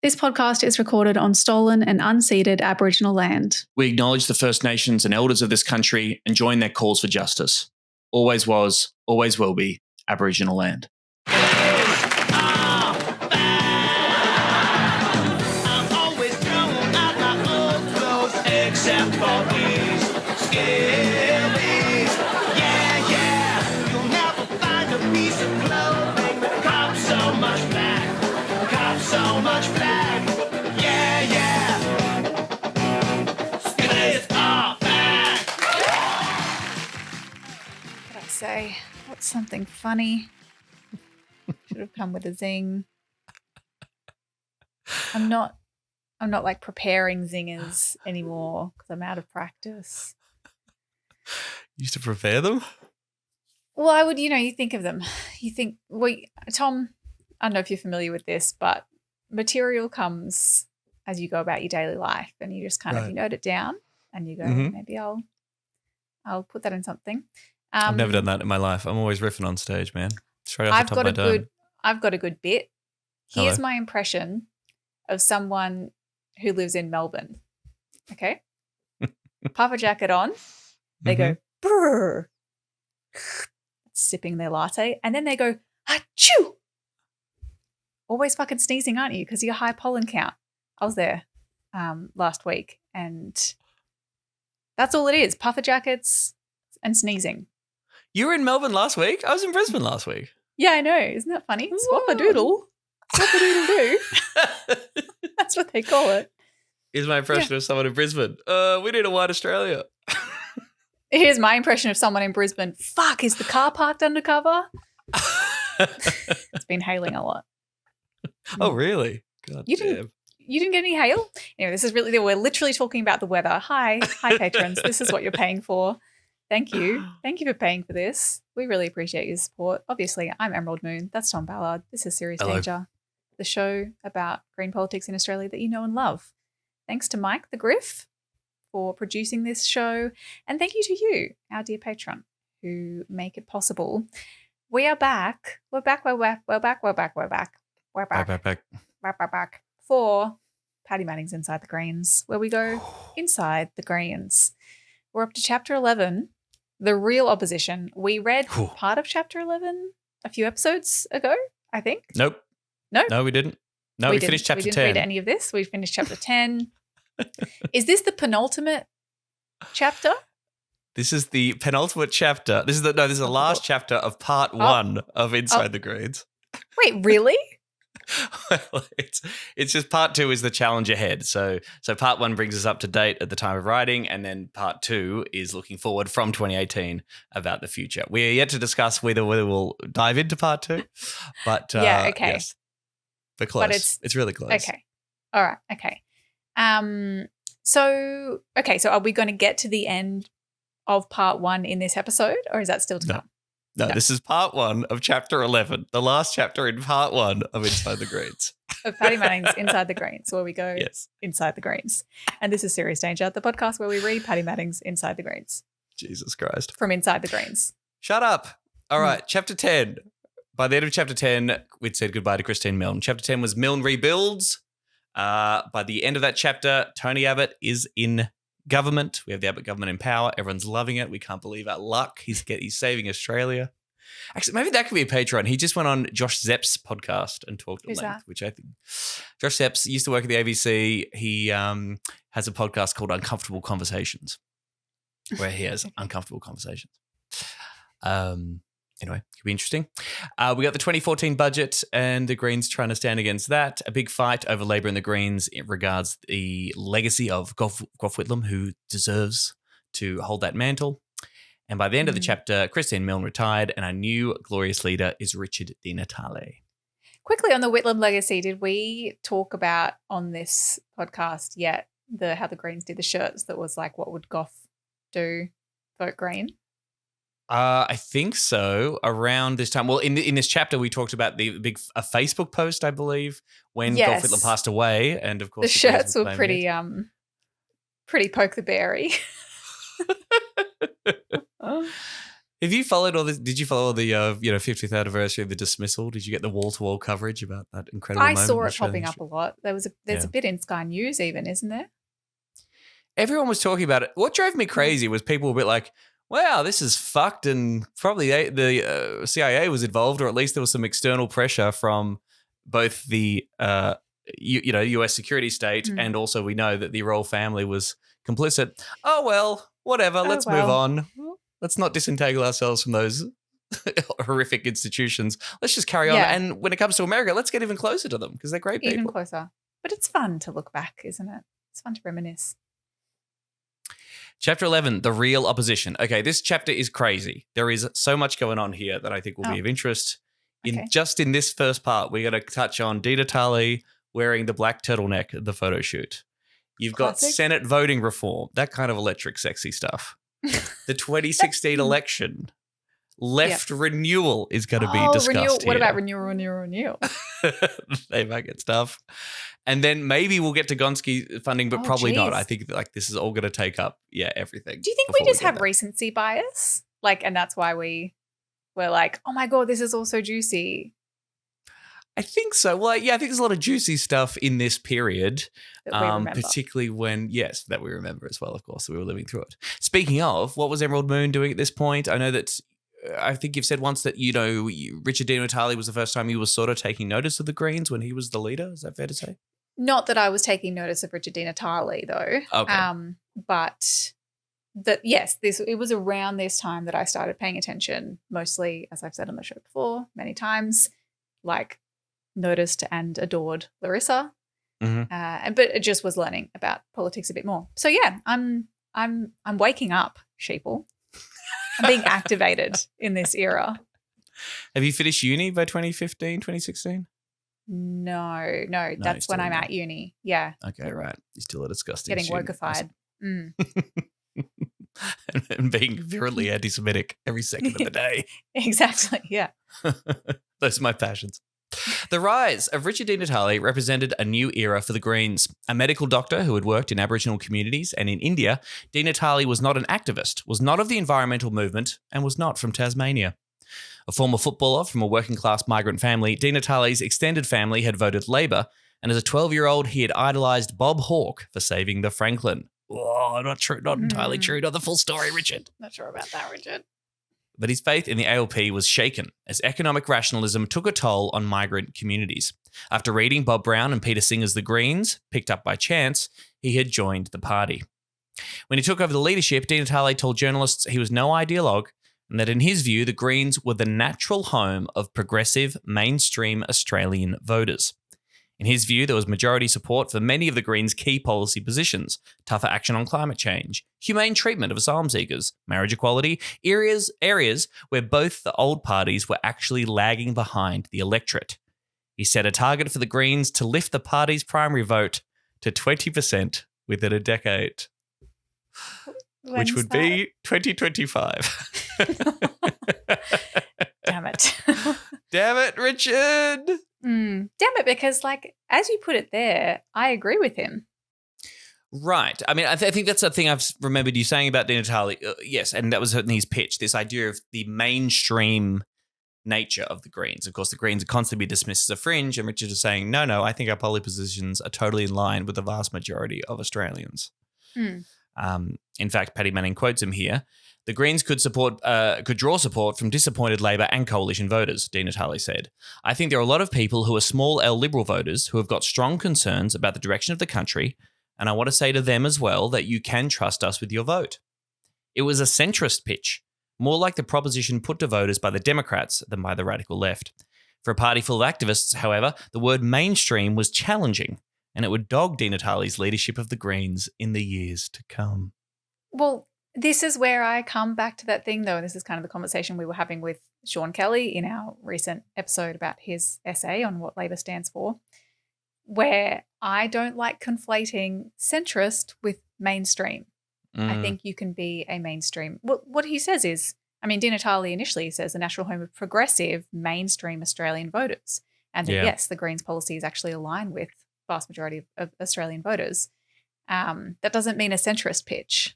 This podcast is recorded on stolen and unceded Aboriginal land. We acknowledge the First Nations and elders of this country and join their calls for justice. Always was, always will be Aboriginal land. Except for these skivvies. Yeah, yeah. You'll never find a piece of clothing that cops so much black. Cops so much black. Yeah, yeah. Skivvies are back. What did I say? What's something funny? Should have come with a zing. I'm not like preparing zingers anymore because I'm out of practice. You used to prepare them? Well, I would, you think of them. You think, Tom, I don't know if you're familiar with this, but material comes as you go about your daily life and you just kind of, you note it down and you go, maybe I'll put that in something. I've never done that in my life. I'm always riffing on stage, man. Straight off the top of my dome. I've got a good bit. Here's Hello. my impression of someone who lives in Melbourne. Okay. Puffer jacket on. They go, brrr, sipping their latte. And then they go, achoo. Always fucking sneezing, aren't you? Because you're high pollen count. I was there last week and that's all it is. Puffer jackets and sneezing. You were in Melbourne last week? I was in Brisbane last week. Yeah, I know. Isn't that funny? Swap-a-doodle. Swap-a-doodle-doo. That's what they call it. Here's my impression of someone in Brisbane. We need a white Australia. Here's my impression of someone in Brisbane. Fuck, is the car parked undercover? It's been hailing a lot. Oh, really? God You didn't get any hail? Anyway, we're literally talking about the weather. Hi patrons. This is what you're paying for. Thank you. Thank you for paying for this. We really appreciate your support. Obviously, I'm Emerald Moon. That's Tom Ballard. This is Serious Hello. Danger, the show about green politics in Australia that you know and love. Thanks to Mike the Griff for producing this show. And thank you to you, our dear patron, who make it possible. We are back. We're back for Paddy Manning's Inside the Greens, where we go inside the greens. We're up to chapter 11, the real opposition. We read part of chapter 11 a few episodes ago, I think. Nope. No? No, we didn't. No, we finished chapter 10. We didn't read any of this. We finished chapter 10. Is this the penultimate chapter? This is the penultimate chapter. This is the last chapter of part 1 of Inside the Greens. Wait, really? Well, it's just part 2 is the challenge ahead. So part 1 brings us up to date at the time of writing, and then part 2 is looking forward from 2018 about the future. We are yet to discuss whether we'll dive into part 2, but yeah, okay. Yes, but close. But it's really close. Okay, all right, okay. So are we going to get to the end of part 1 in this episode, or is that still to come? No, this is part 1 of chapter 11, the last chapter in part 1 of Inside the Greens. Of Paddy Manning's Inside the Greens, where we go inside the greens. And this is Serious Danger, the podcast where we read Paddy Manning's Inside the Greens. Jesus Christ. From Inside the Greens. Shut up. All right, chapter 10. By the end of chapter 10, we'd said goodbye to Christine Milne. Chapter 10 was Milne rebuilds. By the end of that chapter, Tony Abbott is in government. We have the Abbott government in power. Everyone's loving it. We can't believe our luck. He's saving Australia. Actually, maybe that could be a Patreon. He just went on Josh Zepp's podcast and talked at length, which I think Josh Zepp used to work at the ABC. He has a podcast called Uncomfortable Conversations, where he has uncomfortable conversations. Anyway, could be interesting. We got the 2014 budget and the Greens trying to stand against that. A big fight over Labor and the Greens in regards the legacy of Gough Whitlam, who deserves to hold that mantle. And by the end of the chapter, Christine Milne retired and our new glorious leader is Richard DiNatale. Quickly on the Whitlam legacy, did we talk about on this podcast yet how the Greens did the shirts that was like, what would Gough do? Vote Green? I think so. Around this time, well, in this chapter, we talked about the big Facebook post, I believe, when Gough Whitlam passed away, and of course the shirts were pretty poke the berry. Have you followed all this? Did you follow the 50th anniversary of the dismissal? Did you get the wall-to-wall coverage about that incredible I moment? saw in it Australian popping up a history? lot. There's a bit in Sky News even, isn't there? Everyone was talking about it. What drove me crazy was people were a bit like, wow, this is fucked, and probably the CIA was involved, or at least there was some external pressure from both the US security state, and also we know that the royal family was complicit. Oh, well, whatever. Let's move on. Let's not disentangle ourselves from those horrific institutions. Let's just carry on. Yeah. And when it comes to America, let's get even closer to them because they're great people. Even closer. But it's fun to look back, isn't it? It's fun to reminisce. Chapter 11, The Real Opposition. Okay, this chapter is crazy. There is so much going on here that I think will be of interest. Just in this first part, we're going to touch on DiNatale wearing the black turtleneck at the photo shoot. You've got Senate voting reform, that kind of electric, sexy stuff. The 2016 election. Left renewal is going to be discussed renewal. here. What about renewal? They might get stuff. And then maybe we'll get to Gonski funding, but probably not. I think this is all going to take up, everything. Do you think we just have recency bias? And that's why we're like, oh my God, this is all so juicy. I think so. Well, I think there's a lot of juicy stuff in this period, that we remember. Particularly when, that we remember as well, of course, we were living through it. Speaking of, what was Emerald Moon doing at this point? I know that, I think you've said once that, Richard DiNatale was the first time he was sort of taking notice of the Greens when he was the leader. Is that fair to say? Not that I was taking notice of Richard DiNatale, though. Okay. But that, yes, it was around this time that I started paying attention, mostly, as I've said on the show before, many times, noticed and adored Larissa, but it just was learning about politics a bit more. So I'm waking up, sheeple. I'm being activated in this era. Have you finished uni by 2015, 2016? No, that's when I'm at uni. Yeah. Okay, right. You're still a disgusting getting student. workified. and being virulently anti-Semitic every second of the day. Exactly, yeah. Those are my passions. The rise of Richard DiNatale represented a new era for the Greens. A medical doctor who had worked in Aboriginal communities and in India, DiNatale was not an activist, was not of the environmental movement, and was not from Tasmania. A former footballer from a working-class migrant family, DiNatale's extended family had voted Labor, and as a 12-year-old, he had idolised Bob Hawke for saving the Franklin. Oh, not true, not entirely true, not the full story, Richard. Not sure about that, Richard. But his faith in the ALP was shaken as economic rationalism took a toll on migrant communities. After reading Bob Brown and Peter Singer's The Greens, picked up by chance, he had joined the party. When he took over the leadership, DiNatale told journalists he was no ideologue and that in his view, the Greens were the natural home of progressive, mainstream Australian voters. In his view, there was majority support for many of the Greens' key policy positions: tougher action on climate change, humane treatment of asylum seekers, marriage equality, areas where both the old parties were actually lagging behind the electorate. He set a target for the Greens to lift the party's primary vote to 20% within a decade, which would be 2025. Damn it. Damn it, Richard. Damn it, because as you put it there, I agree with him. Right. I mean, I think that's the thing I've remembered you saying about DiNatale. Yes, and that was in his pitch, this idea of the mainstream nature of the Greens. Of course, the Greens are constantly dismissed as a fringe, and Richard is saying, no, I think our policy positions are totally in line with the vast majority of Australians. In fact, Paddy Manning quotes him here. The Greens could draw support from disappointed Labor and coalition voters, DiNatale said. I think there are a lot of people who are small L Liberal voters who have got strong concerns about the direction of the country, and I want to say to them as well that you can trust us with your vote. It was a centrist pitch, more like the proposition put to voters by the Democrats than by the radical left. For a party full of activists, however, the word mainstream was challenging, and it would dog DiNatale's leadership of the Greens in the years to come. Well, this is where I come back to that thing, though, and this is kind of the conversation we were having with Sean Kelly in our recent episode about his essay on what Labor stands for, where I don't like conflating centrist with mainstream. I think you can be a mainstream. What he says is, DiNatale initially says the national home of progressive mainstream Australian voters, and that, yes, the Greens policies actually align with vast majority of Australian voters. That doesn't mean a centrist pitch.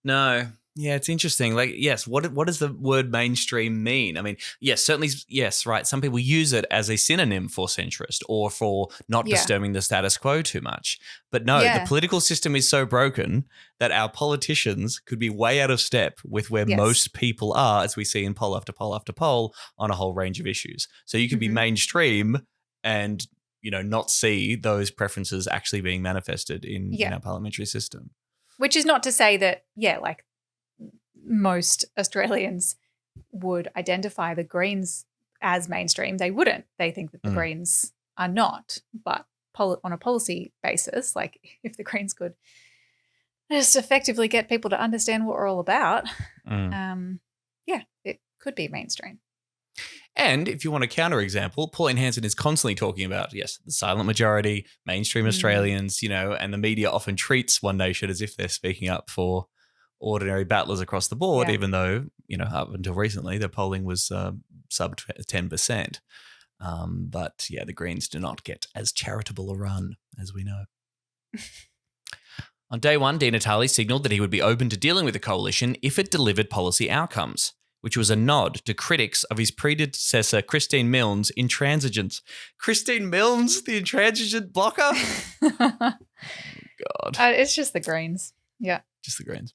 No, Yeah, it's interesting. Like, yes, what does the word mainstream mean? I mean, yes, certainly, yes, right. Some people use it as a synonym for centrist or for not Yeah. disturbing the status quo too much. But no, the Yeah. political system is so broken that our politicians could be way out of step with where Yes. most people are, as we see in poll after poll after poll on a whole range of issues. So you could be Mhm. mainstream and, not see those preferences actually being manifested in Yeah. our parliamentary system. Which is not to say that, like most Australians would identify the Greens as mainstream. They wouldn't. They think that the Greens are not. But on a policy basis, like if the Greens could just effectively get people to understand what we're all about, it could be mainstream. And if you want a counterexample, Pauline Hanson is constantly talking about, yes, the silent majority, mainstream Australians, and the media often treats One Nation as if they're speaking up for ordinary battlers across the board, even though, up until recently, the polling was sub 10%. But yeah, the Greens do not get as charitable a run, as we know. On day one, DiNatale signalled that he would be open to dealing with the coalition if it delivered policy outcomes, which was a nod to critics of his predecessor, Christine Milne's intransigence. Christine Milne's the intransigent blocker? God. It's just the Greens. Yeah. Just the Greens.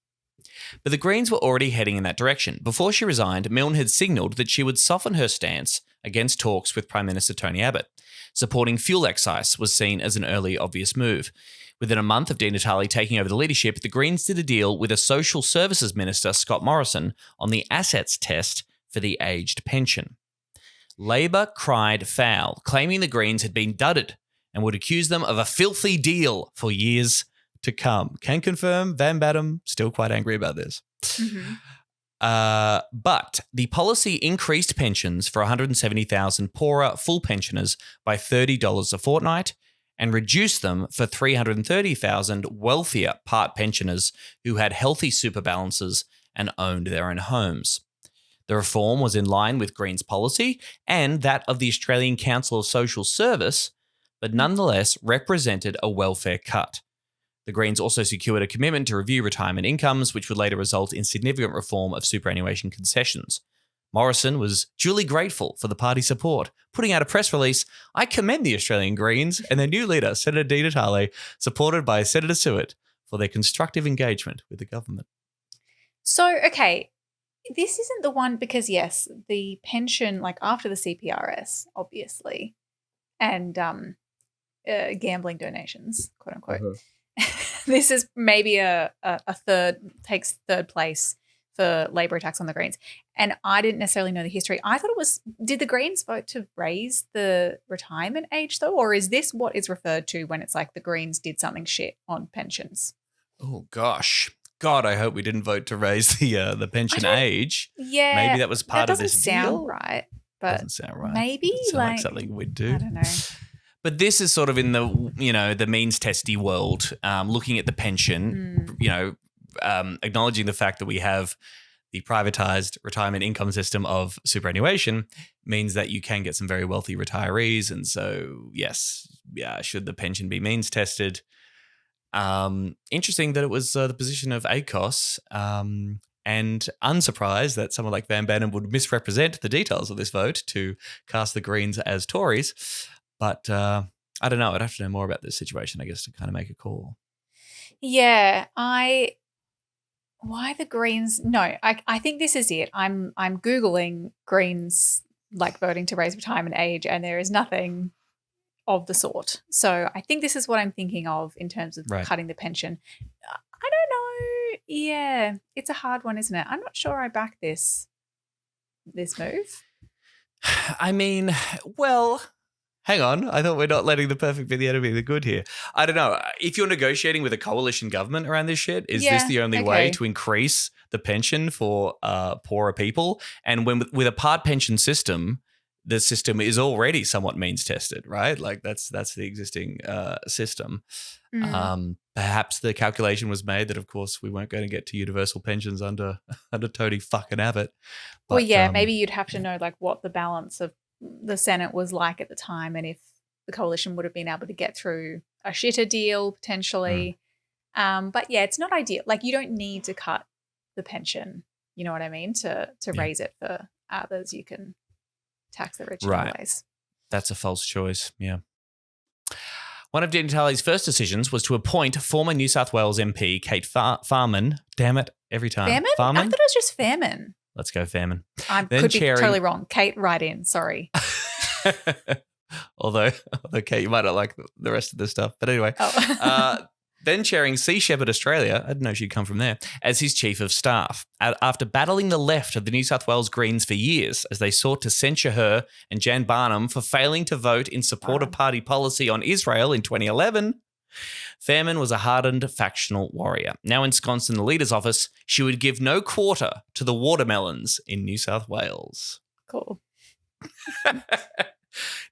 But the Greens were already heading in that direction. Before she resigned, Milne had signalled that she would soften her stance against talks with Prime Minister Tony Abbott. Supporting fuel excise was seen as an early obvious move. Within a month of DiNatale taking over the leadership, the Greens did a deal with a social services minister, Scott Morrison, on the assets test for the aged pension. Labor cried foul, claiming the Greens had been dudded and would accuse them of a filthy deal for years to come. Can confirm Van Badham still quite angry about this. Mm-hmm. But the policy increased pensions for 170,000 poorer full pensioners by $30 a fortnight and reduced them for 330,000 wealthier part pensioners who had healthy super balances and owned their own homes. The reform was in line with Greens' policy and that of the Australian Council of Social Service, but nonetheless represented a welfare cut. The Greens also secured a commitment to review retirement incomes, which would later result in significant reform of superannuation concessions. Morrison was duly grateful for the party's support, putting out a press release, "I commend the Australian Greens and their new leader, Senator DiNatale, supported by Senator Stewart, for their constructive engagement with the government." So, okay, this isn't the one because, yes, the pension, like after the CPRS, obviously, and gambling donations, quote unquote. This is maybe a takes third place for Labor attacks on the Greens. And I didn't necessarily know the history. I thought it was, did the Greens vote to raise the retirement age though? Or is this what is referred to when it's like the Greens did something shit on pensions? Oh, gosh. God, I hope we didn't vote to raise the pension age. Yeah. Maybe that was part of this deal. That doesn't sound right. But doesn't sound right. Maybe doesn't sound like something we'd do. I don't know. But this is sort of in the, the means testy world, looking at the pension, acknowledging the fact that we have the privatized retirement income system of superannuation means that you can get some very wealthy retirees. And so, yes, should the pension be means tested? Interesting that it was the position of ACOS, and unsurprised that someone like Van Bannon would misrepresent the details of this vote to cast the Greens as Tories. But I don't know. I'd have to know more about this situation, I guess, to kind of make a call. Yeah, why the Greens? No, I think this is it. I'm Googling Greens like voting to raise retirement age, and there is nothing of the sort. So I think this is what I'm thinking of in terms of cutting the pension. I don't know. Yeah, it's a hard one, isn't it? I'm not sure I back this move. I mean, well, hang on. I thought we're not letting the perfect be the enemy of the good here. I don't know. If you're negotiating with a coalition government around this shit, is this the only way to increase the pension for poorer people? And when with a part pension system, the system is already somewhat means tested, right? Like that's the existing system. Perhaps the calculation was made that, of course, we weren't going to get to universal pensions under Tony fucking Abbott. But, well, yeah, maybe you'd have to know like what the balance of the Senate was like at the time, and if the coalition would have been able to get through a shitter deal potentially. But yeah, it's not ideal. Like you don't need to cut the pension. You know what I mean? To raise it for others, you can tax the rich in other ways. That's a false choice. Yeah. One of DiNatale's first decisions was to appoint former New South Wales MP Kate Farman. Damn it, every time. Farman? I thought it was just Fairman. Let's go Fairman. I could be totally wrong. Kate, write in. Sorry. although Kate, you might not like the rest of this stuff. But anyway. Then chairing Sea Shepherd Australia, I didn't know she'd come from there, as his chief of staff. After battling the left of the New South Wales Greens for years as they sought to censure her and Jan Barnum for failing to vote in support of party policy on Israel in 2011, Fairman was a hardened factional warrior. Now ensconced in the leader's office, she would give no quarter to the watermelons in New South Wales. Cool.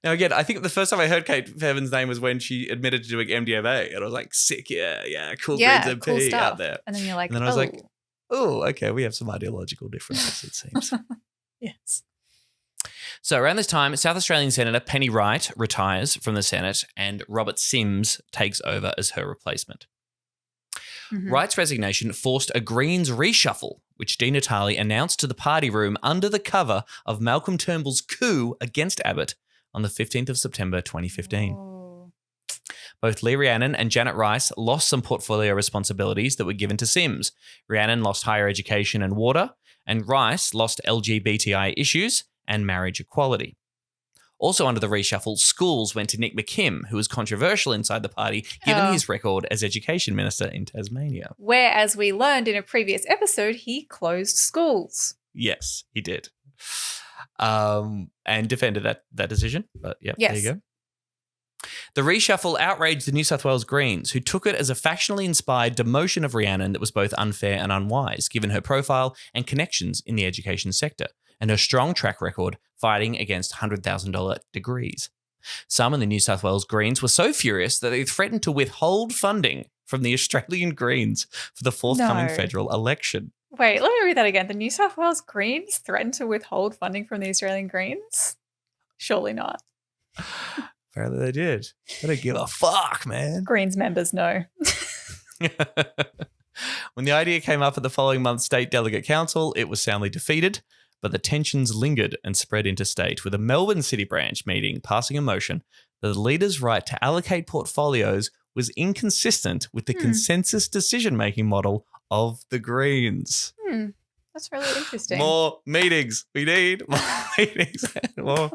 Now, again, I think the first time I heard Kate Fairman's name was when she admitted to doing MDMA. And I was like, sick, yeah, cool Greens MP cool stuff. out there. And then you're like, and then I was like, oh, okay, we have some ideological differences, it seems. Yes. So around this time, South Australian Senator Penny Wright retires from the Senate and Robert Sims takes over as her replacement. Mm-hmm. Wright's resignation forced a Greens reshuffle, which DiNatale announced to the party room under the cover of Malcolm Turnbull's coup against Abbott on the 15th of September 2015. Oh. Both Lee Rhiannon and Janet Rice lost some portfolio responsibilities that were given to Sims. Rhiannon lost higher education and water, and Rice lost LGBTI issues and marriage equality. Also under the reshuffle, schools went to Nick McKim, who was controversial inside the party, given his record as Education Minister in Tasmania. Where, as we learned in a previous episode, he closed schools. Yes, he did. And defended that decision. But yeah, yes. There you go. The reshuffle outraged the New South Wales Greens, who took it as a factionally inspired demotion of Rhiannon that was both unfair and unwise, given her profile and connections in the education sector, and her strong track record fighting against $100,000 degrees. Some in the New South Wales Greens were so furious that they threatened to withhold funding from the Australian Greens for the forthcoming federal election. Wait, let me read that again. The New South Wales Greens threatened to withhold funding from the Australian Greens? Surely not. Apparently they did. They don't give a fuck, man. Greens members know. When the idea came up at the following month's State Delegate Council, it was soundly defeated, but the tensions lingered and spread interstate, with a Melbourne City branch meeting passing a motion that the leader's right to allocate portfolios was inconsistent with the consensus decision-making model of the Greens. That's really interesting. More meetings. We need more meetings. More.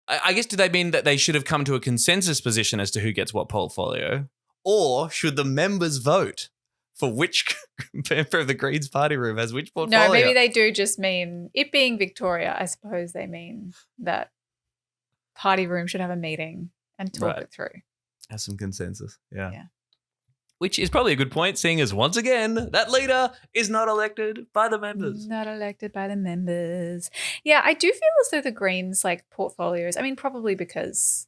I guess, do they mean that they should have come to a consensus position as to who gets what portfolio? Or should the members vote for which member of the Greens party room has which portfolio? No, maybe they do just mean, it being Victoria, I suppose they mean that party room should have a meeting and talk it through. Has some consensus. Yeah. Which is probably a good point, seeing as, once again, that leader is not elected by the members. Not elected by the members. Yeah, I do feel as though the Greens, like, portfolios, I mean, probably because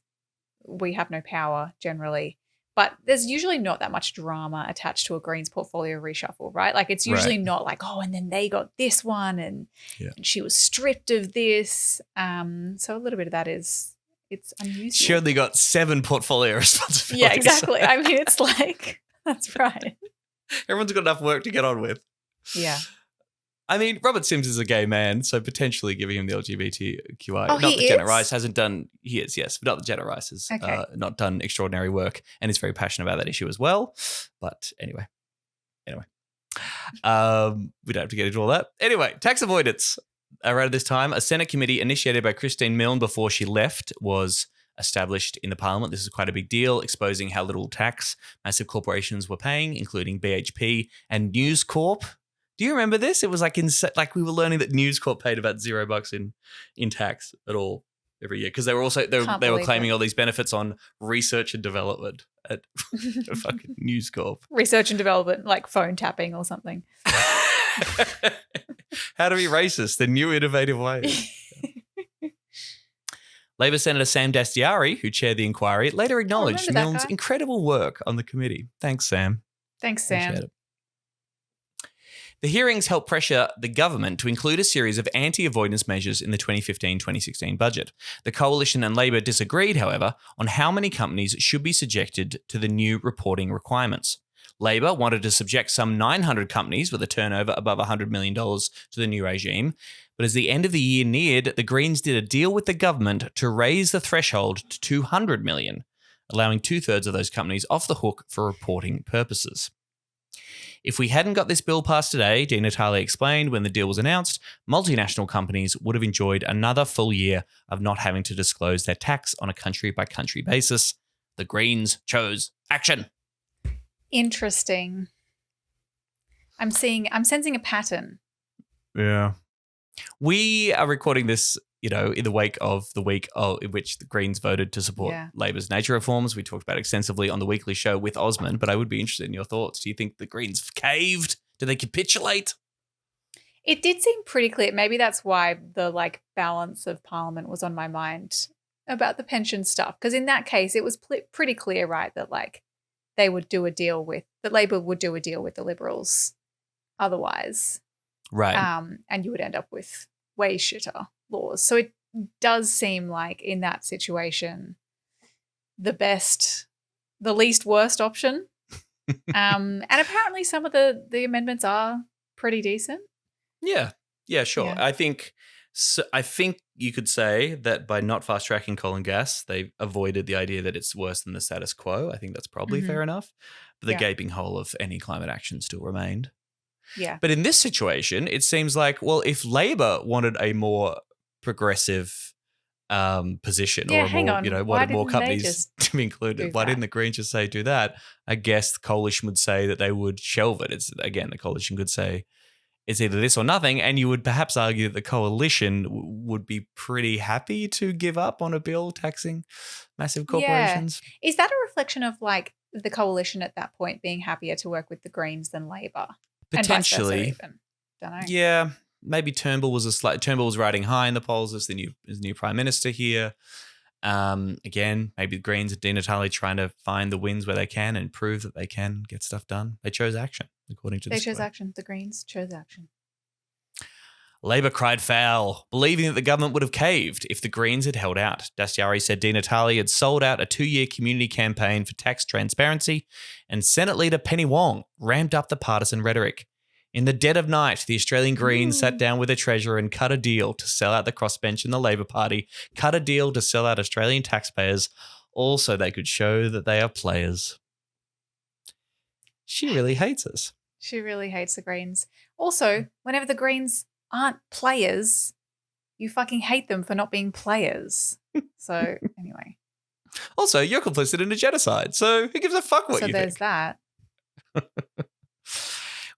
we have no power generally, but there's usually not that much drama attached to a Greens portfolio reshuffle, right? Like, it's usually not like, oh, and then they got this one and she was stripped of this. So a little bit of that is, it's unusual. She only got 7 portfolio responsibilities. Yeah, exactly. I mean, it's like... That's right. Everyone's got enough work to get on with. Yeah. I mean, Robert Sims is a gay man, so potentially giving him the LGBTQI. Oh, not that he Janet is? Rice hasn't done, he is, yes, but not that Janet Rice has not done extraordinary work and is very passionate about that issue as well. But anyway. We don't have to get into all that. Anyway, tax avoidance. Around this time, a Senate committee initiated by Christine Milne before she left was established in the Parliament. This is quite a big deal, exposing how little tax massive corporations were paying, including BHP and News Corp. Do you remember this? It was like we were learning that News Corp paid about $0 in tax at all every year, because they were claiming all these benefits on research and development at fucking News Corp. Research and development, like phone tapping or something. How to be racist, the new innovative way. Labor Senator Sam Dastyari, who chaired the inquiry, later acknowledged Milne's incredible work on the committee. Thanks, Sam. Thanks, Sam. The hearings helped pressure the government to include a series of anti-avoidance measures in the 2015-2016 budget. The Coalition and Labor disagreed, however, on how many companies should be subjected to the new reporting requirements. Labor wanted to subject some 900 companies with a turnover above $100 million to the new regime. But as the end of the year neared, the Greens did a deal with the government to raise the threshold to $200 million, allowing 2/3 of those companies off the hook for reporting purposes. If we hadn't got this bill passed today, DiNatale explained when the deal was announced, multinational companies would have enjoyed another full year of not having to disclose their tax on a country-by-country basis. The Greens chose action. Interesting. I'm sensing a pattern. Yeah. We are recording this, in the wake of the week in which the Greens voted to support Labor's nature reforms. We talked about extensively on the weekly show with Osman, but I would be interested in your thoughts. Do you think the Greens caved? Do they capitulate? It did seem pretty clear. Maybe that's why the balance of Parliament was on my mind about the pension stuff. Because in that case, it was pretty clear, right, that they would do a deal with that Labor would do a deal with the Liberals, otherwise, right? And you would end up with way shitter laws. So it does seem like in that situation, the least worst option. And apparently, some of the amendments are pretty decent. Yeah, sure. Yeah. I think you could say that by not fast tracking coal and gas, they avoided the idea that it's worse than the status quo. I think that's probably fair enough. But the gaping hole of any climate action still remained. Yeah. But in this situation, it seems like, well, if Labor wanted a more progressive position wanted more companies to be included, why didn't the Greens just say do that? I guess the coalition would say that they would shelve it. The coalition could say it's either this or nothing, and you would perhaps argue that the coalition would be pretty happy to give up on a bill taxing massive corporations. Yeah. Is that a reflection of the coalition at that point being happier to work with the Greens than Labor? Potentially. And vice versa even. Don't know. Yeah. Maybe Turnbull was riding high in the polls as the new prime minister here. Again, maybe the Greens and DiNatale trying to find the wins where they can and prove that they can get stuff done. They chose action, according to this. They chose action. The Greens chose action. Labor cried foul, believing that the government would have caved if the Greens had held out. Dastyari said DiNatale had sold out a 2-year community campaign for tax transparency, and Senate leader Penny Wong ramped up the partisan rhetoric. In the dead of night, the Australian Greens sat down with the Treasurer and cut a deal to sell out the crossbench in the Labor Party, cut a deal to sell out Australian taxpayers, all so they could show that they are players. She really hates us. She really hates the Greens. Also, whenever the Greens aren't players, you fucking hate them for not being players. So, anyway. Also, you're complicit in a genocide, so who gives a fuck what you think? So there's that.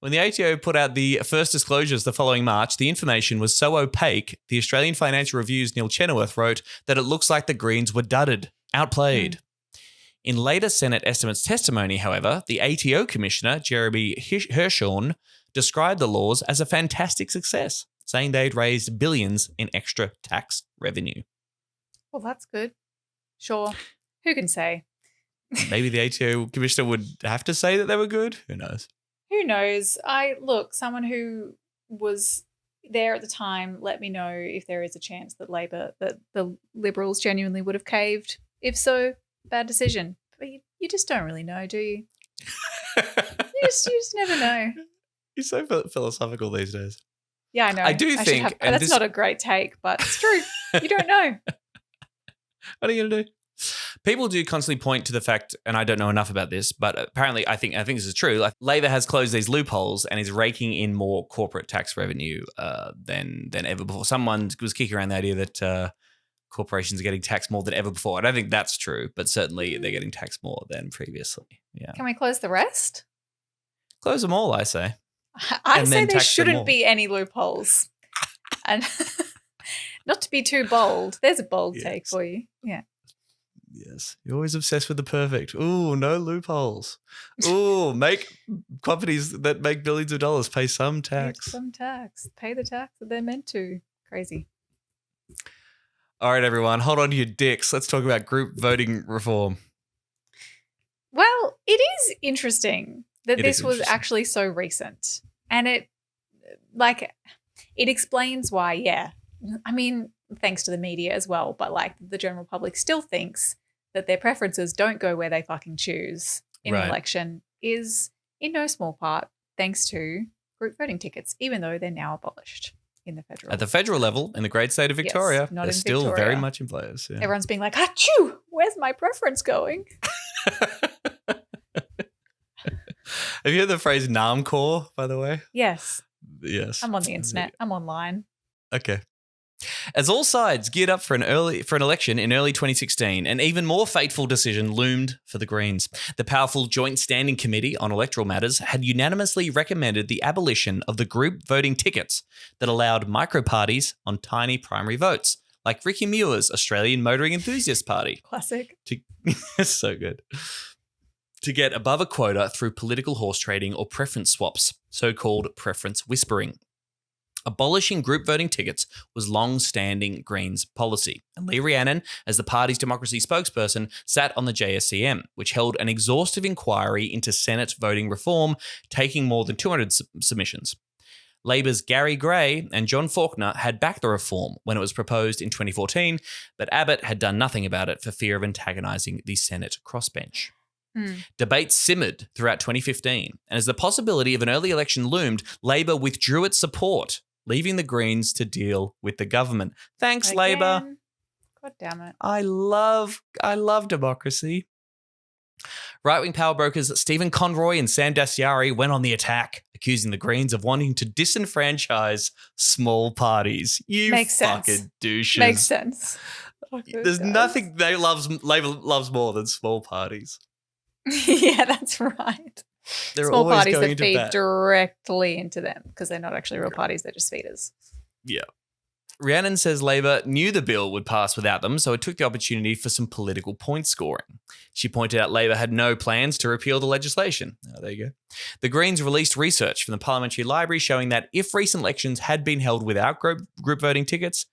When the ATO put out the first disclosures the following March, the information was so opaque, the Australian Financial Review's Neil Chenoweth wrote that it looks like the Greens were dudded, outplayed. In later Senate estimates testimony, however, the ATO Commissioner, Jeremy Hirschhorn, described the laws as a fantastic success, saying they'd raised billions in extra tax revenue. Well, that's good. Sure. Who can say? Maybe the ATO Commissioner would have to say that they were good. Who knows? Who knows? Someone who was there at the time, let me know if there is a chance that the Liberals genuinely would have caved. If so, bad decision. But you just don't really know, do you? You just never know. You're so philosophical these days. Yeah, I know. I do think... that's not a great take, but it's true. You don't know. What are you going to do? People do constantly point to the fact, and I don't know enough about this, but apparently I think this is true. Like Labor has closed these loopholes and is raking in more corporate tax revenue than ever before. Someone was kicking around the idea that corporations are getting taxed more than ever before. I don't think that's true, but certainly they're getting taxed more than previously. Yeah. Can we close the rest? Close them all, I say. I say there shouldn't be any loopholes. And not to be too bold. There's a bold take for you. Yeah. Yes. You're always obsessed with the perfect. Ooh, no loopholes. Ooh, make companies that make billions of dollars pay some tax. Pay the tax that they're meant to. Crazy. All right, everyone. Hold on to your dicks. Let's talk about group voting reform. Well, it is interesting that this was actually so recent. And it explains why, yeah. I mean, thanks to the media as well, but the general public still thinks that their preferences don't go where they fucking choose in an election is in no small part thanks to group voting tickets, even though they're now abolished in the federal. At the federal level, in the great state of Victoria, Yes, not they're in still Victoria. very much in place. Yeah. Everyone's being like, achoo, where's my preference going? Have you heard the phrase Namcor, by the way? Yes, Yes. I'm on the internet. I'm online. Okay. As all sides geared up for an election in early 2016, an even more fateful decision loomed for the Greens. The powerful Joint Standing Committee on Electoral Matters had unanimously recommended the abolition of the group voting tickets that allowed micro-parties on tiny primary votes, like Ricky Muir's Australian Motoring Enthusiast Party. Classic. So good. To get above a quota through political horse trading or preference swaps, so-called preference whispering. Abolishing group voting tickets was long-standing Greens policy, and Lee Rhiannon, as the party's democracy spokesperson, sat on the JSCM, which held an exhaustive inquiry into Senate voting reform, taking more than 200 submissions. Labor's Gary Gray and John Faulkner had backed the reform when it was proposed in 2014, but Abbott had done nothing about it for fear of antagonising the Senate crossbench. Debate simmered throughout 2015, and as the possibility of an early election loomed, Labor withdrew its support, leaving the Greens to deal with the government. Thanks, Again. Labor. God damn it. I love democracy. Right-wing power brokers Stephen Conroy and Sam Dastyari went on the attack, accusing the Greens of wanting to disenfranchise small parties. You Makes fucking sense. douches. Makes sense. Fuck those There's guys. nothing Labor loves more than small parties. Yeah, that's right. They're Small always parties going that into feed bat. directly into them because they're not actually real parties, they're just feeders. Yeah. Rhiannon says Labor knew the bill would pass without them, so it took the opportunity for some political point scoring. She pointed out Labor had no plans to repeal the legislation. Oh, there you go. The Greens released research from the Parliamentary Library showing that if recent elections had been held without group voting tickets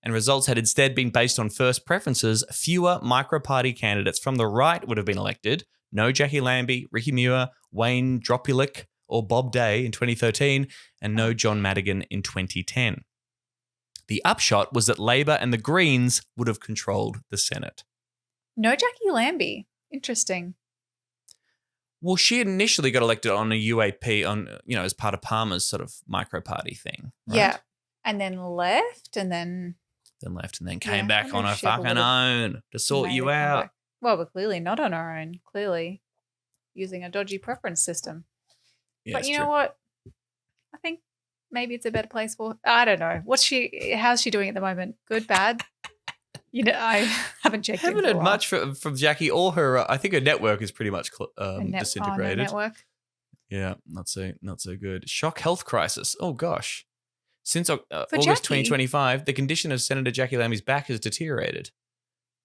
and results had instead been based on first preferences, fewer micro-party candidates from the right would have been elected. No Jackie Lambie, Ricky Muir, Wayne Dropulic, or Bob Day in 2013, and no John Madigan in 2010. The upshot was that Labor and the Greens would have controlled the Senate. No Jackie Lambie. Interesting. Well, she initially got elected on a UAP as part of Palmer's sort of micro-party thing. Right? Yeah. And then left and then Then left and then Yeah, came back I on wonder her if she ever fucking would've own to sort maybe you come out. back. Well, but clearly not on our own. Clearly using a dodgy preference system. Yeah, But it's you know true. what? I think maybe it's a better place for. I don't know. How's she doing at the moment? Good, bad? I haven't checked. Haven't in for a heard while. much from Jackie or her. I think her network is pretty much A no disintegrated. network. Yeah, not so good. Shock health crisis. Oh gosh. Since August Jackie? 2025, the condition of Senator Jackie Lambie's back has deteriorated,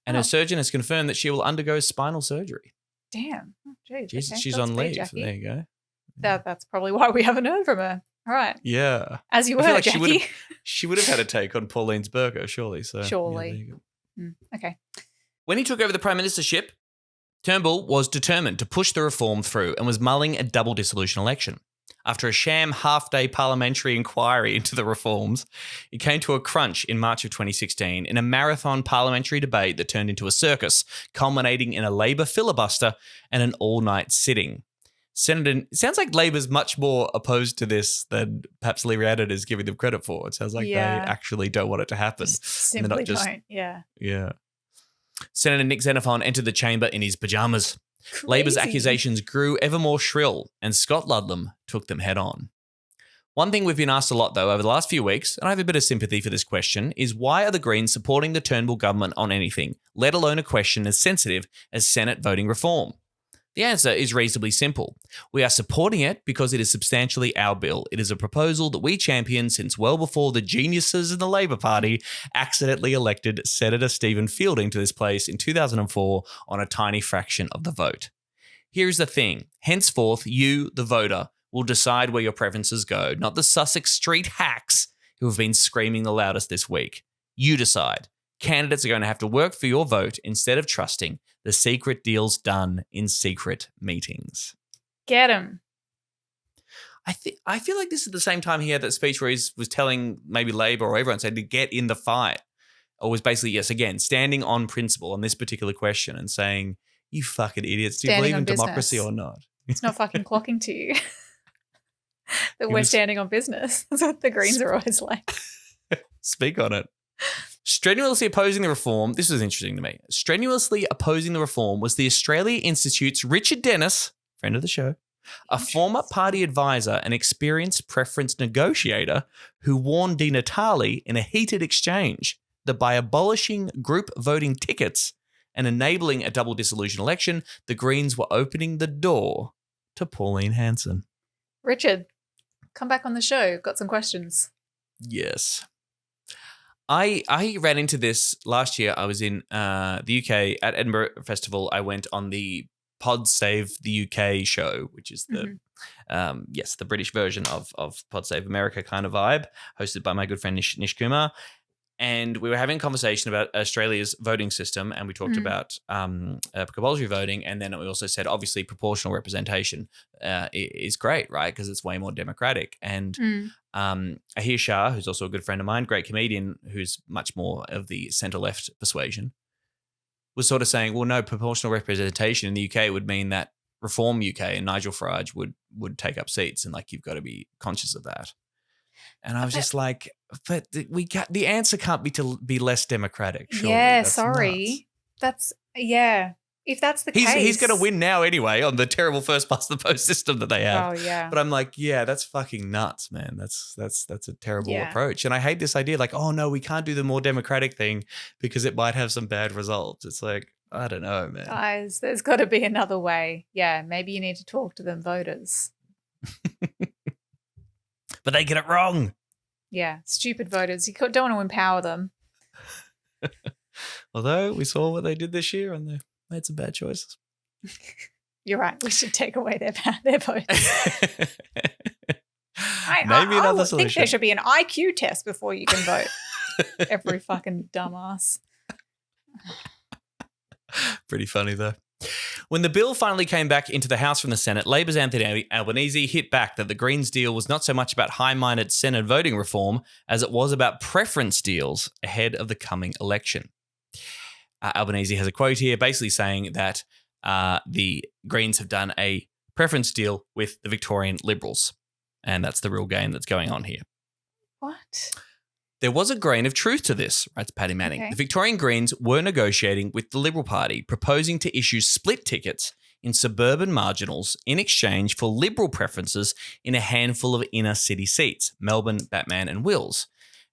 and Oh. her surgeon has confirmed that she will undergo spinal surgery. Damn. Oh, geez, She's, okay. she's on Godspeed, leave. Jackie. There you go. That's probably why we haven't heard from her. All right. Yeah. As you I were, feel like Jackie. she would have had a take on Pauline's burger, surely. So yeah, Surely. there you go. Okay. When he took over the prime ministership, Turnbull was determined to push the reform through and was mulling a double dissolution election. After a sham half-day parliamentary inquiry into the reforms, it came to a crunch in March of 2016 in a marathon parliamentary debate that turned into a circus, culminating in a Labor filibuster and an all-night sitting. It sounds like Labor's much more opposed to this than perhaps Lee Rhiannon is giving them credit for. It sounds like Yeah. they actually don't want it to happen. Just And they're not simply just- don't. Yeah. Yeah. Senator Nick Xenophon entered the chamber in his pajamas. Labor's Crazy. accusations grew ever more shrill, and Scott Ludlam took them head on. One thing we've been asked a lot, though, over the last few weeks, and I have a bit of sympathy for this question, is why are the Greens supporting the Turnbull government on anything, let alone a question as sensitive as Senate voting reform? The answer is reasonably simple. We are supporting it because it is substantially our bill. It is a proposal that we championed since well before the geniuses in the Labor Party accidentally elected Senator Stephen Fielding to this place in 2004 on a tiny fraction of the vote. Here's the thing. Henceforth, you, the voter, will decide where your preferences go, not the Sussex Street hacks who have been screaming the loudest this week. You decide. Candidates are going to have to work for your vote instead of trusting the secret deals done in secret meetings. Get him. I feel like this is the same time he had that speech where he was telling maybe Labor or everyone said to get in the fight. Or was basically, yes, again, standing on principle on this particular question and saying, you fucking idiots, do you Standing believe on in democracy business. or not? It's not fucking clocking to you that He we're was- standing on business. That's what the Greens are always like. Speak on it. Strenuously opposing the reform, this is interesting to me. Strenuously opposing the reform was the Australia Institute's Richard Dennis, friend of the show, a former party advisor and experienced preference negotiator who warned DiNatale in a heated exchange that by abolishing group voting tickets and enabling a double dissolution election, the Greens were opening the door to Pauline Hanson. Richard, come back on the show. Got some questions. Yes. I ran into this last year. I was in the UK at Edinburgh Festival. I went on the Pod Save the UK show, which is the the British version of Pod Save America kind of vibe, hosted by my good friend Nish Kumar. And we were having a conversation about Australia's voting system, and we talked about compulsory voting, and then we also said, obviously, proportional representation is great, right? Because it's way more democratic. And Ahir Shah, who's also a good friend of mine, great comedian, who's much more of the centre-left persuasion, was sort of saying, well, no, proportional representation in the UK would mean that Reform UK and Nigel Farage would take up seats, and like you've got to be conscious of that. And I was just like, but the answer can't be to be less democratic. Surely. Yeah, That's sorry. nuts. That's, yeah. If that's the case. He's going to win now anyway on the terrible first past the post system that they have. Oh, yeah. But I'm like, yeah, that's fucking nuts, man. That's a terrible approach. And I hate this idea like, oh, no, we can't do the more democratic thing because it might have some bad results. It's like, I don't know, man. Guys, there's got to be another way. Yeah, maybe you need to talk to them voters. But they get it wrong. Yeah, stupid voters. You don't want to empower them. Although we saw what they did this year and they made some bad choices. You're right. We should take away their votes. Maybe another I think solution. there should be an IQ test before you can vote. Every fucking dumbass. Pretty funny, though. When the bill finally came back into the House from the Senate, Labor's Anthony Albanese hit back that the Greens' deal was not so much about high-minded Senate voting reform as it was about preference deals ahead of the coming election. Albanese has a quote here basically saying that the Greens have done a preference deal with the Victorian Liberals, and that's the real game that's going on here. What? There was a grain of truth to this, writes Paddy Manning. Okay. The Victorian Greens were negotiating with the Liberal Party, proposing to issue split tickets in suburban marginals in exchange for Liberal preferences in a handful of inner city seats, Melbourne, Batman and Wills.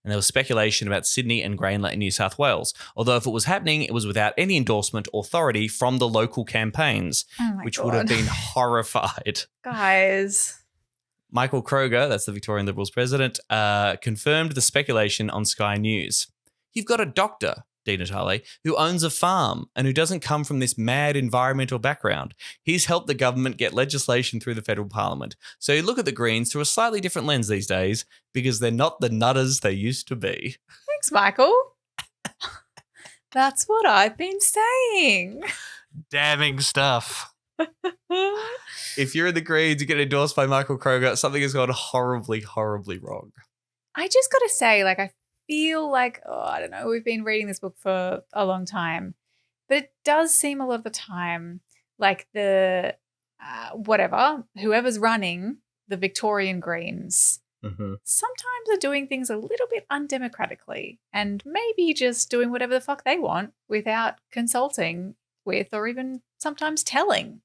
And there was speculation about Sydney and Grainler in New South Wales, although if it was happening, it was without any endorsement or authority from the local campaigns, Oh my which God. would have been horrified. Guys. Michael Kroger, that's the Victorian Liberals president, confirmed the speculation on Sky News. You've got a doctor, DiNatale, who owns a farm and who doesn't come from this mad environmental background. He's helped the government get legislation through the federal parliament. So you look at the Greens through a slightly different lens these days because they're not the nutters they used to be. Thanks, Michael. That's what I've been saying. Damning stuff. If you're in the Greens, you get endorsed by Michael Kroger, something has gone horribly, horribly wrong. I just got to say, like, I feel like, I don't know, we've been reading this book for a long time, but it does seem a lot of the time like the, whoever's running the Victorian Greens sometimes are doing things a little bit undemocratically and maybe just doing whatever the fuck they want without consulting with or even sometimes telling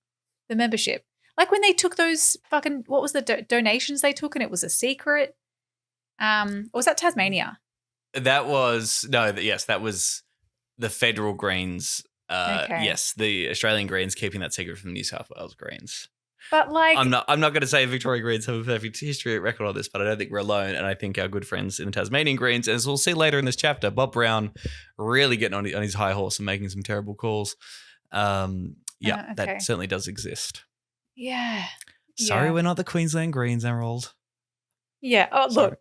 the membership. Like when they took those fucking, what was the donations they took and it was a secret? Or was that Tasmania? That was that was the federal Greens. Okay. Yes, the Australian Greens keeping that secret from the New South Wales Greens. But like, I'm not going to say Victoria Greens have a perfect history record on this, but I don't think we're alone. And I think our good friends in the Tasmanian Greens, as we'll see later in this chapter, Bob Brown really getting on his high horse and making some terrible calls. okay. That certainly does exist. yeah. Sorry, Yeah. we're not the Queensland Greens, Emerald. Yeah. Oh, Sorry. look,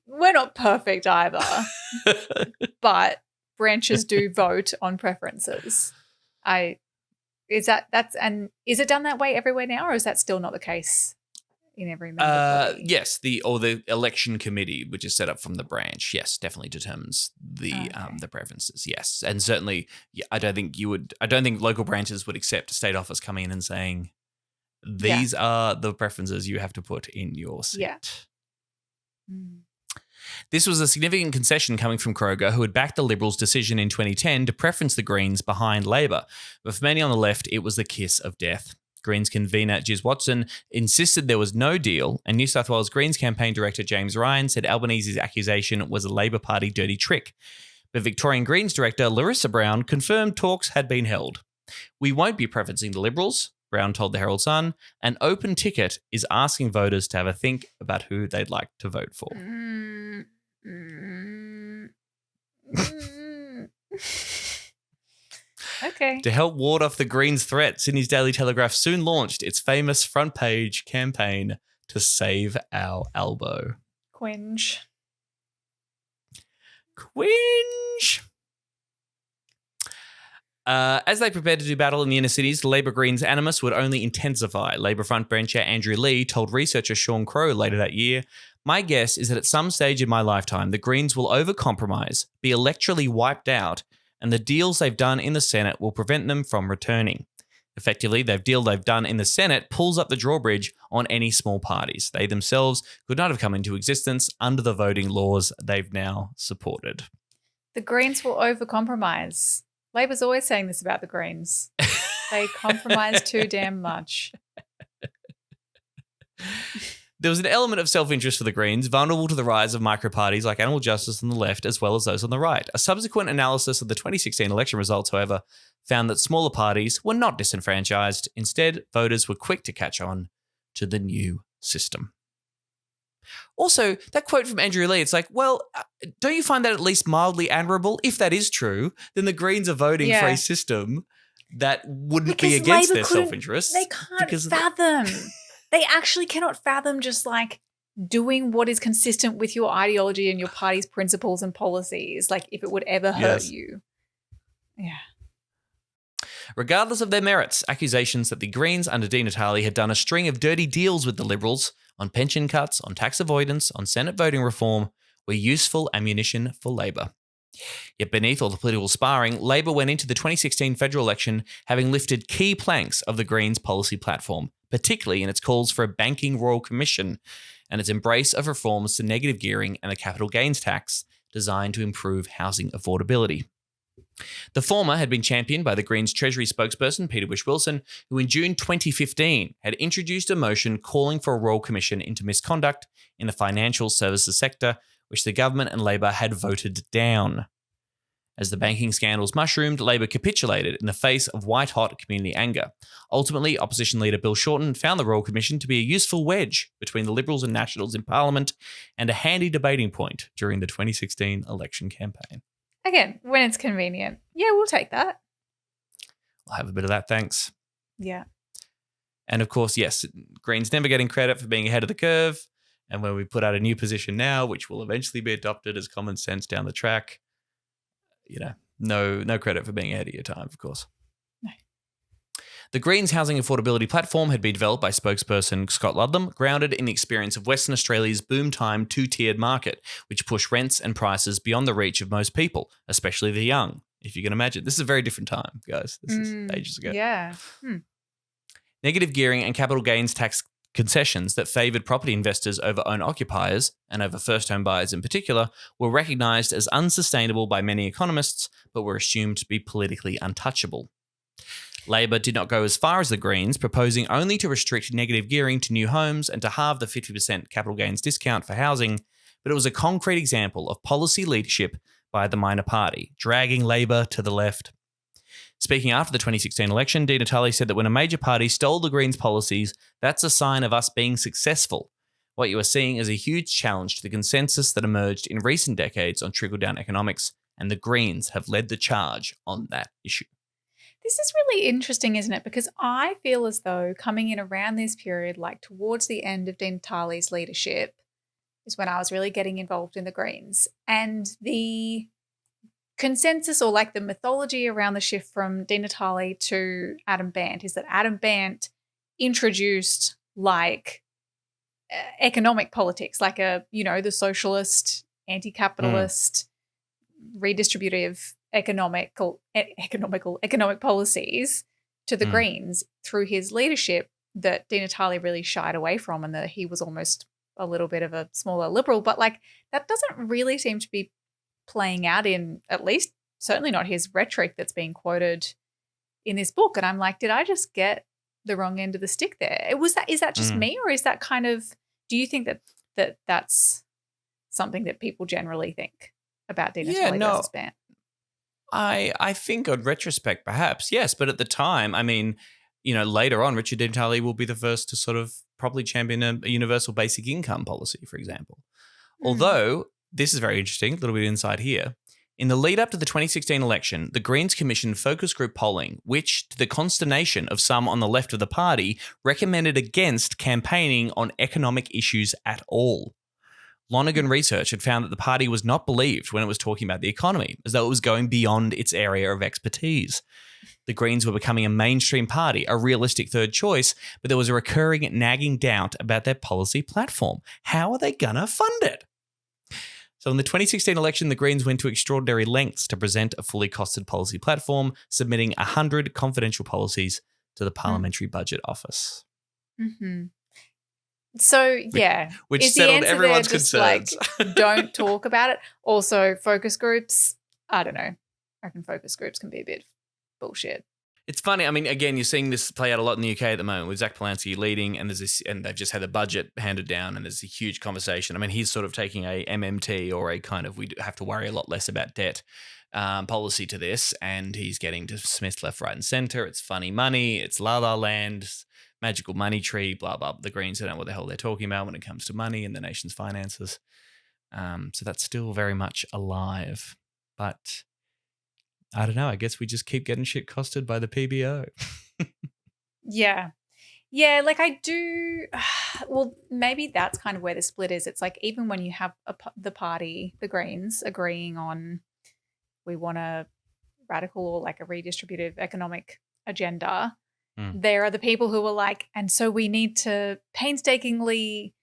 we're not perfect either, but branches do vote on preferences. Is it done that way everywhere now, or is that still not the case in every member body? Yes, the election committee, which is set up from the branch, yes, definitely determines the preferences. Yes, and certainly, I don't think local branches would accept a state office coming in and saying, These are the preferences you have to put in your seat. Yeah. Mm. This was a significant concession coming from Kroger, who had backed the Liberals' decision in 2010 to preference the Greens behind Labor. But for many on the left, it was the kiss of death. Greens convener Giz Watson insisted there was no deal, and New South Wales Greens campaign director James Ryan said Albanese's accusation was a Labor Party dirty trick. But Victorian Greens director Larissa Brown confirmed talks had been held. "We won't be preferencing the Liberals," Brown told the Herald Sun. "An open ticket is asking voters to have a think about who they'd like to vote for." Okay. To help ward off the Greens' threat, Sydney's Daily Telegraph soon launched its famous front page campaign to save our Albo. Quinge. As they prepared to do battle in the inner cities, the Labor Greens animus would only intensify. Labor frontbencher Andrew Leigh told researcher Sean Crow later that year, "My guess is that at some stage in my lifetime, the Greens will overcompromise, be electorally wiped out, and the deals they've done in the Senate will prevent them from returning. Effectively, the deal they've done in the Senate pulls up the drawbridge on any small parties. They themselves could not have come into existence under the voting laws they've now supported." The Greens will overcompromise. Labor's always saying this about the Greens. They compromise too damn much. There was an element of self-interest for the Greens, vulnerable to the rise of micro-parties like Animal Justice on the left as well as those on the right. A subsequent analysis of the 2016 election results, however, found that smaller parties were not disenfranchised. Instead, voters were quick to catch on to the new system. Also, that quote from Andrew Leigh, it's like, well, don't you find that at least mildly admirable? If that is true, then the Greens are voting for a system that wouldn't be against their self-interest. They can't fathom. They actually cannot fathom just like doing what is consistent with your ideology and your party's principles and policies, like if it would ever hurt you. Yeah. Regardless of their merits, accusations that the Greens under DiNatale had done a string of dirty deals with the Liberals on pension cuts, on tax avoidance, on Senate voting reform were useful ammunition for Labor. Yet beneath all the political sparring, Labor went into the 2016 federal election having lifted key planks of the Greens' policy platform, particularly in its calls for a banking royal commission and its embrace of reforms to negative gearing and the capital gains tax designed to improve housing affordability. The former had been championed by the Greens Treasury spokesperson, Peter Whish-Wilson, who in June 2015 had introduced a motion calling for a royal commission into misconduct in the financial services sector, which the government and Labor had voted down. As the banking scandals mushroomed, Labor capitulated in the face of white-hot community anger. Ultimately, opposition leader Bill Shorten found the Royal Commission to be a useful wedge between the Liberals and Nationals in Parliament and a handy debating point during the 2016 election campaign. Again, when it's convenient. Yeah, we'll take that. I'll have a bit of that, thanks. Yeah. And of course, yes, Greens never getting credit for being ahead of the curve. And when we put out a new position now, which will eventually be adopted as common sense down the track, you know, no credit for being ahead of your time, of course. No. The Greens housing affordability platform had been developed by spokesperson Scott Ludlam, grounded in the experience of Western Australia's boom time two-tiered market, which pushed rents and prices beyond the reach of most people, especially the young. If you can imagine, this is a very different time, guys. This is ages ago. Yeah. Negative gearing and capital gains tax concessions that favoured property investors over owner-occupiers, and over first-home buyers in particular, were recognised as unsustainable by many economists, but were assumed to be politically untouchable. Labor did not go as far as the Greens, proposing only to restrict negative gearing to new homes and to halve the 50% capital gains discount for housing, but it was a concrete example of policy leadership by the minor party, dragging Labor to the left. Speaking after the 2016 election, DiNatale said that when a major party stole the Greens' policies, that's a sign of us being successful. What you are seeing is a huge challenge to the consensus that emerged in recent decades on trickle-down economics, and the Greens have led the charge on that issue. This is really interesting, isn't it? Because I feel as though coming in around this period, like towards the end of DiNatale's leadership, is when I was really getting involved in the Greens. And the consensus, or like the mythology around the shift from DiNatale to Adam Bandt, is that Adam Bandt introduced like economic politics, like the socialist, anti-capitalist, redistributive economic policies to the Greens through his leadership, that DiNatale really shied away from, and that he was almost a little bit of a smaller liberal. But like that doesn't really seem to be playing out in, at least certainly not his rhetoric that's being quoted in this book. And I'm like, did I just get the wrong end of the stick there? Is that just me, or is that kind of, do you think that's something that people generally think about DiNatale versus Ban? I think on retrospect, perhaps, yes. But at the time, I mean, later on, Richard DiNatale will be the first to sort of probably champion a universal basic income policy, for example. Although, this is very interesting, a little bit of insight here. In the lead up to the 2016 election, the Greens commissioned focus group polling, which, to the consternation of some on the left of the party, recommended against campaigning on economic issues at all. Lonergan research had found that the party was not believed when it was talking about the economy, as though it was going beyond its area of expertise. The Greens were becoming a mainstream party, a realistic third choice, but there was a recurring nagging doubt about their policy platform. How are they going to fund it? So in the 2016 election, the Greens went to extraordinary lengths to present a fully costed policy platform, submitting 100 confidential policies to the Parliamentary Budget Office. Mm-hmm. So, yeah. Which is settled the answer everyone's there just concerns. like, don't talk about it? Also, focus groups, I don't know. I reckon focus groups can be a bit bullshit. It's funny. I mean, again, you're seeing this play out a lot in the UK at the moment with Zach Polanski leading, and and they've just had the budget handed down, and there's a huge conversation. I mean, he's sort of taking a MMT or a kind of we have to worry a lot less about debt policy to this, and he's getting dismissed left, right, and centre. It's funny money. It's La La Land, magical money tree, blah blah. The Greens don't know what the hell they're talking about when it comes to money and the nation's finances. So that's still very much alive, but I don't know. I guess we just keep getting shit costed by the PBO. Yeah. Yeah, like I do. Well, maybe that's kind of where the split is. It's like even when you have the party, the Greens, agreeing on we want a radical or like a redistributive economic agenda, there are the people who are like, and so we need to painstakingly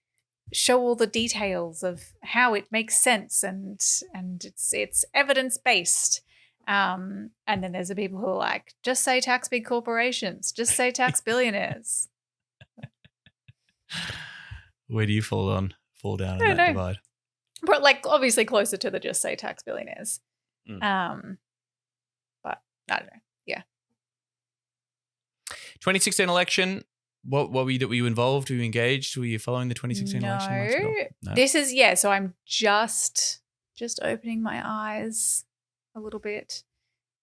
show all the details of how it makes sense and it's evidence-based. And then there's the people who are like, just say tax big corporations, just say tax billionaires. Where do you fall down in that divide? But like obviously closer to the just say tax billionaires. But I don't know. Yeah. 2016 election. What were you involved? Were you engaged? Were you following the 2016 election? No. This is so I'm just opening my eyes a little bit.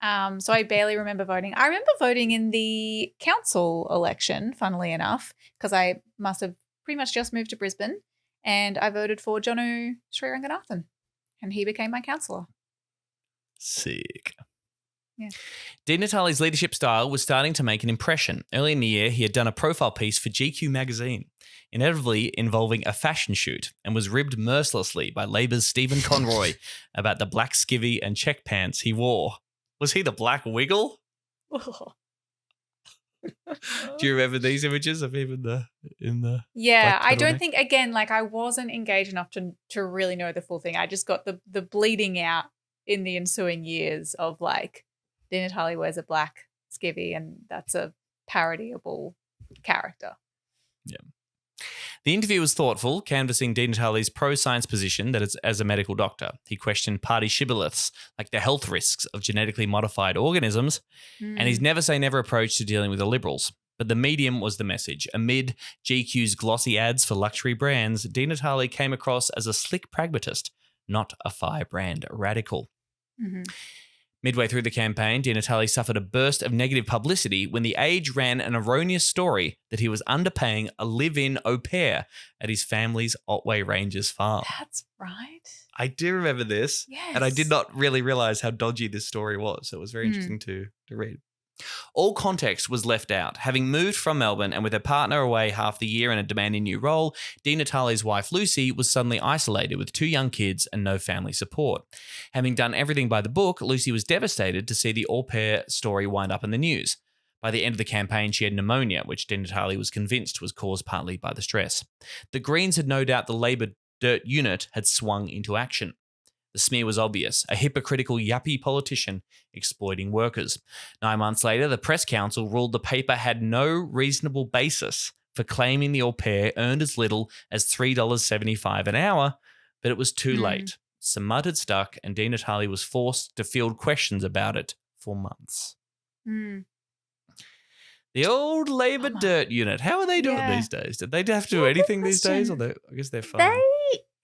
So I barely remember voting. I remember voting in the council election, funnily enough, because I must have pretty much just moved to Brisbane, and I voted for Jono Sriranganathan, and he became my councillor. Sick. Yeah. DiNatale's leadership style was starting to make an impression. Early in the year, he had done a profile piece for GQ magazine, inevitably involving a fashion shoot, and was ribbed mercilessly by Labour's Stephen Conroy about the black skivvy and check pants he wore. Was he the black wiggle? Do you remember these images of him in the Yeah, I don't think, again, like I wasn't engaged enough to really know the full thing. I just got the bleeding out in the ensuing years of like DiNatale wears a black skivvy and that's a parodyable character. Yeah. The interview was thoughtful, canvassing DiNatale's pro-science position that as a medical doctor. He questioned party shibboleths like the health risks of genetically modified organisms and his never say never approach to dealing with the Liberals. But the medium was the message. Amid GQ's glossy ads for luxury brands, DiNatale came across as a slick pragmatist, not a firebrand radical. Mm-hmm. Midway through the campaign, DiNatale suffered a burst of negative publicity when The Age ran an erroneous story that he was underpaying a live-in au pair at his family's Otway Ranges farm. That's right. I do remember this, Yes. and I did not really realise how dodgy this story was, so it was very interesting to read. All context was left out. Having moved from Melbourne and with her partner away half the year in a demanding new role, DiNatale's wife Lucy was suddenly isolated with 2 young kids and no family support. Having done everything by the book, Lucy was devastated to see the au pair story wind up in the news. By the end of the campaign, she had pneumonia, which DiNatale was convinced was caused partly by the stress. The Greens had no doubt the Labor dirt unit had swung into action. The smear was obvious, a hypocritical yuppie politician exploiting workers. 9 months later, the Press Council ruled the paper had no reasonable basis for claiming the au pair earned as little as $3.75 an hour, but it was too late. Some mud had stuck, and DiNatale was forced to field questions about it for months. The old Labour dirt unit. How are they doing these days? Did they have to do anything these days? Or I guess they're fine.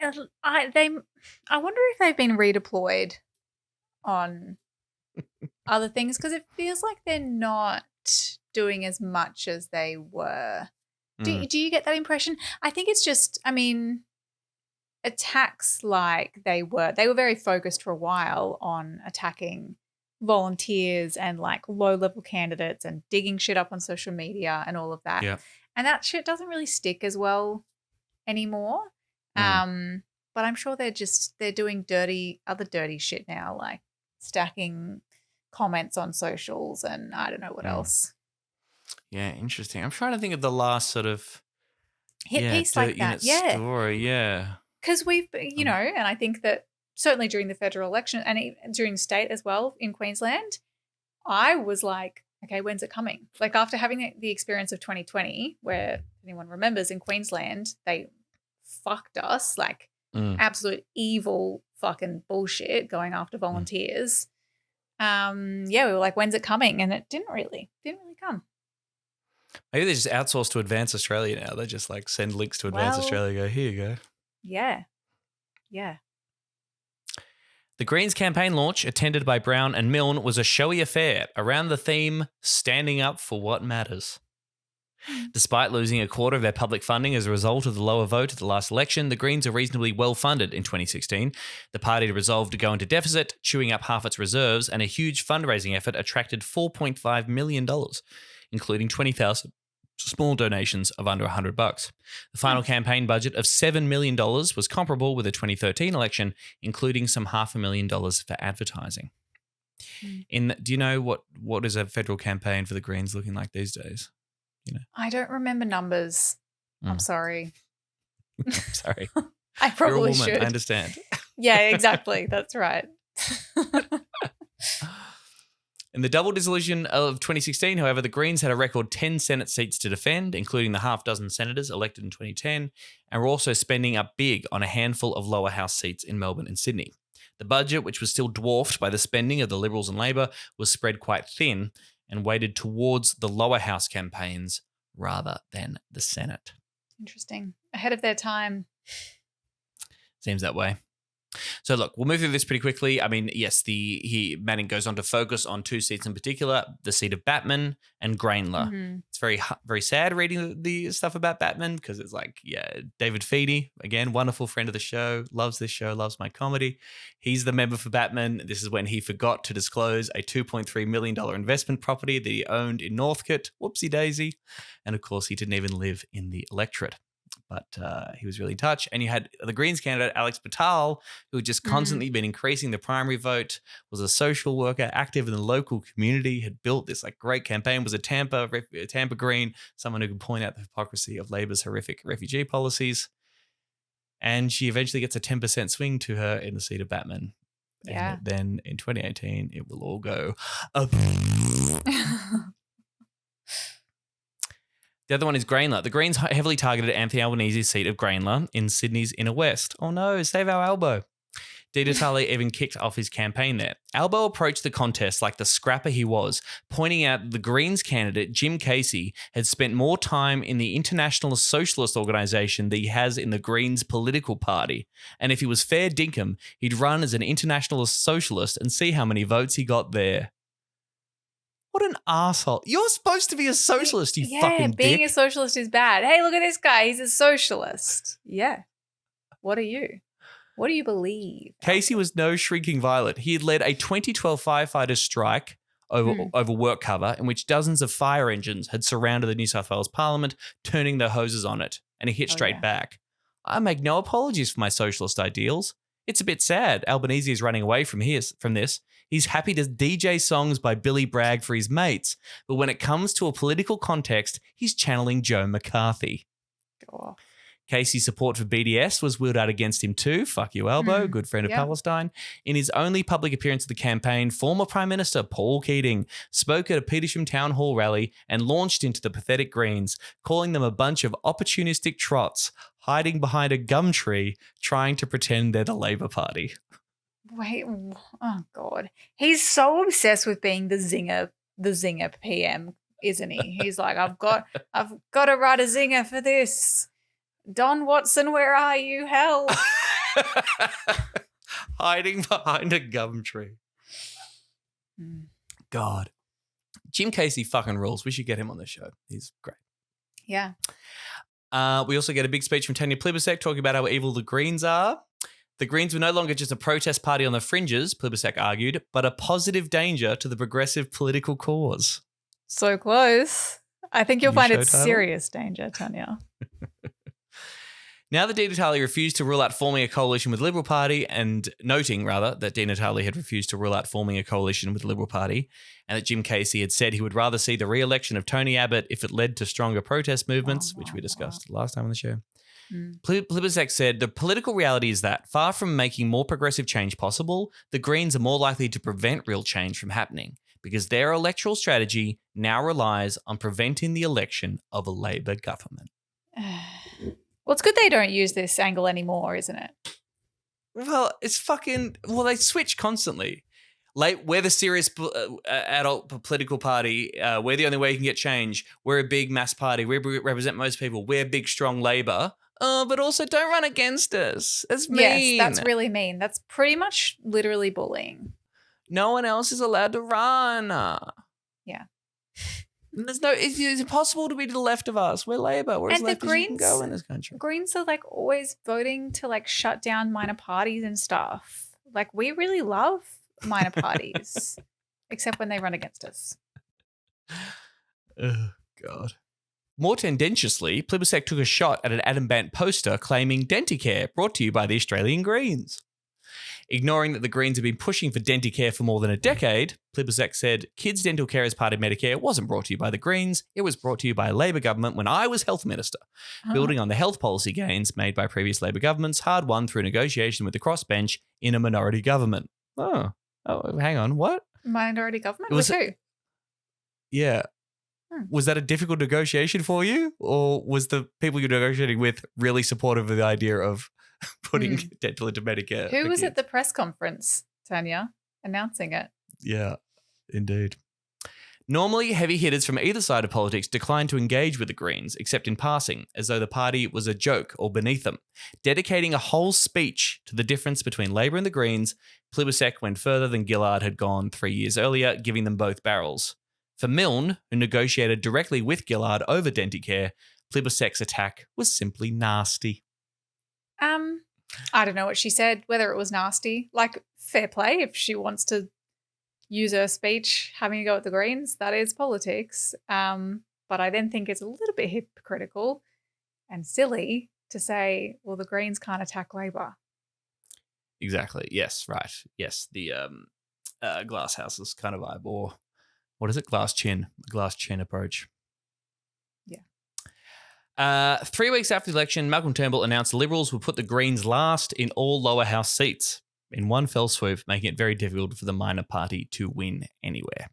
I wonder if they've been redeployed on other things, because it feels like they're not doing as much as they were. Do you get that impression? I think it's just, I mean, attacks like they were very focused for a while on attacking volunteers and like low-level candidates and digging shit up on social media and all of that. Yeah. And that shit doesn't really stick as well anymore. But I'm sure they're doing other dirty shit now, like stacking comments on socials and I don't know what else. Yeah, interesting. I'm trying to think of the last sort of hit piece like that. Yeah. Story, yeah. Because we've, and I think that certainly during the federal election and even during state as well in Queensland, I was like, okay, when's it coming? Like after having the experience of 2020, where if anyone remembers in Queensland, they fucked us, like absolute evil fucking bullshit going after volunteers. We were like, when's it coming? And it didn't really come. Maybe they just outsource to Advance Australia now. They just like send links to Advance Australia. Go, here you go. Yeah. The Greens campaign launch, attended by Brown and Milne, was a showy affair around the theme, standing up for what matters. Despite losing a quarter of their public funding as a result of the lower vote at the last election, the Greens are reasonably well funded in 2016. The party resolved to go into deficit, chewing up half its reserves, and a huge fundraising effort attracted $4.5 million, including 20,000 small donations of under $100. The final campaign budget of $7 million was comparable with the 2013 election, including some $500,000 for advertising. Do you know what is a federal campaign for the Greens looking like these days? I don't remember numbers. I'm sorry. Sorry. I probably You're a woman, should. I understand. Yeah, exactly. That's right. In the double dissolution of 2016, however, the Greens had a record 10 Senate seats to defend, including the half dozen senators elected in 2010, and were also spending up big on a handful of lower house seats in Melbourne and Sydney. The budget, which was still dwarfed by the spending of the Liberals and Labor, was spread quite thin and weighted towards the lower house campaigns rather than the Senate. Interesting. Ahead of their time. Seems that way. So look, we'll move through this pretty quickly. I mean, yes, Manning goes on to focus on two seats in particular, the seat of Batman and Grainler. It's very, very sad reading the stuff about Batman because it's like, David Feedy, again, wonderful friend of the show, loves this show, loves my comedy. He's the member for Batman. This is when he forgot to disclose a $2.3 million investment property that he owned in Northcote. Whoopsie daisy. And of course, he didn't even live in the electorate. But he was really in touch. And you had the Greens candidate, Alex Patal, who had just constantly been increasing the primary vote, was a social worker, active in the local community, had built this like great campaign, was a Tampa Green, someone who could point out the hypocrisy of Labor's horrific refugee policies. And she eventually gets a 10% swing to her in the seat of Batman. Yeah. And then in 2018, it will all go. The other one is Grainler. The Greens heavily targeted Anthony Albanese's seat of Grainler in Sydney's inner west. Oh no, save our Albo. DiNatale even kicked off his campaign there. Albo approached the contest like the scrapper he was, pointing out the Greens candidate, Jim Casey, had spent more time in the International Socialist Organisation than he has in the Greens political party. And if he was fair dinkum, he'd run as an international socialist and see how many votes he got there. What an asshole. You're supposed to be a socialist, you fucking dick. Being a socialist is bad. Hey, look at this guy. He's a socialist. Yeah. What are you? What do you believe? Casey was no shrinking violet. He had led a 2012 firefighter strike over work cover in which dozens of fire engines had surrounded the New South Wales Parliament, turning their hoses on it, and he hit straight back. I make no apologies for my socialist ideals. It's a bit sad Albanese is running away from this. He's happy to DJ songs by Billy Bragg for his mates, but when it comes to a political context, he's channeling Joe McCarthy. Oh. Casey's support for BDS was wheeled out against him too. Fuck you, Albo, good friend of Palestine. In his only public appearance of the campaign, former Prime Minister Paul Keating spoke at a Petersham Town Hall rally and launched into the pathetic Greens, calling them a bunch of opportunistic trots hiding behind a gum tree trying to pretend they're the Labour Party. Wait, oh God. He's so obsessed with being the zinger PM, isn't he? He's like, I've got to write a zinger for this. Don Watson, where are you? Help. Hiding behind a gum tree. God. Jim Casey fucking rules. We should get him on the show. He's great. Yeah. We also get a big speech from Tanya Plibersek talking about how evil the Greens are. The Greens were no longer just a protest party on the fringes, Plibersek argued, but a positive danger to the progressive political cause. So close. I think you'll find it show title? serious danger, Tanya. Now that DiNatale refused to rule out forming a coalition with the Liberal Party, and noting, rather, that DiNatale had refused to rule out forming a coalition with the Liberal Party, and that Jim Casey had said he would rather see the re-election of Tony Abbott if it led to stronger protest movements, which we discussed last time on the show. Plibersek said, the political reality is that, far from making more progressive change possible, the Greens are more likely to prevent real change from happening, because their electoral strategy now relies on preventing the election of a Labor government. Well, it's good they don't use this angle anymore, isn't it? Well, it's fucking... Well, they switch constantly. Like, we're the serious adult political party. We're the only way you can get change. We're a big mass party. We represent most people. We're big, strong Labor. But also don't run against us. That's mean. Yes, that's really mean. That's pretty much literally bullying. No one else is allowed to run. Yeah. It's impossible to be to the left of us. We're Labor. We're as And the left as you can Greens- go in this country. Greens are like always voting to like shut down minor parties and stuff. Like we really love minor parties, except when they run against us. Oh, God. More tendentiously, Plibersek took a shot at an Adam Bant poster claiming Denticare, brought to you by the Australian Greens. Ignoring that the Greens have been pushing for Denticare for more than a decade, Plibersek said, kids' dental care as part of Medicare wasn't brought to you by the Greens, it was brought to you by a Labor government when I was health minister, building on the health policy gains made by previous Labor governments, hard won through negotiation with the crossbench in a minority government. Oh, hang on, what? Minority government? It was- With who? Yeah. Was that a difficult negotiation for you? Or was the people you're negotiating with really supportive of the idea of putting dental into Medicare? Who for was kids? at the press conference, Tanya, announcing it? Yeah, indeed. Normally, heavy hitters from either side of politics decline to engage with the Greens, except in passing, as though the party was a joke or beneath them. Dedicating a whole speech to the difference between Labor and the Greens, Plibersek went further than Gillard had gone 3 years earlier, giving them both barrels. For Milne, who negotiated directly with Gillard over Denticare, Plibersek's attack was simply nasty. I don't know what she said, whether it was nasty. Like, fair play if she wants to use her speech having a go at the Greens. That is politics. But I then think it's a little bit hypocritical and silly to say, well, the Greens can't attack Labor. Exactly. Yes, right. Yes, the glass houses kind of vibe, or what is it? Glass chin approach. Yeah. 3 weeks after the election, Malcolm Turnbull announced the Liberals would put the Greens last in all lower house seats in one fell swoop, making it very difficult for the minor party to win anywhere.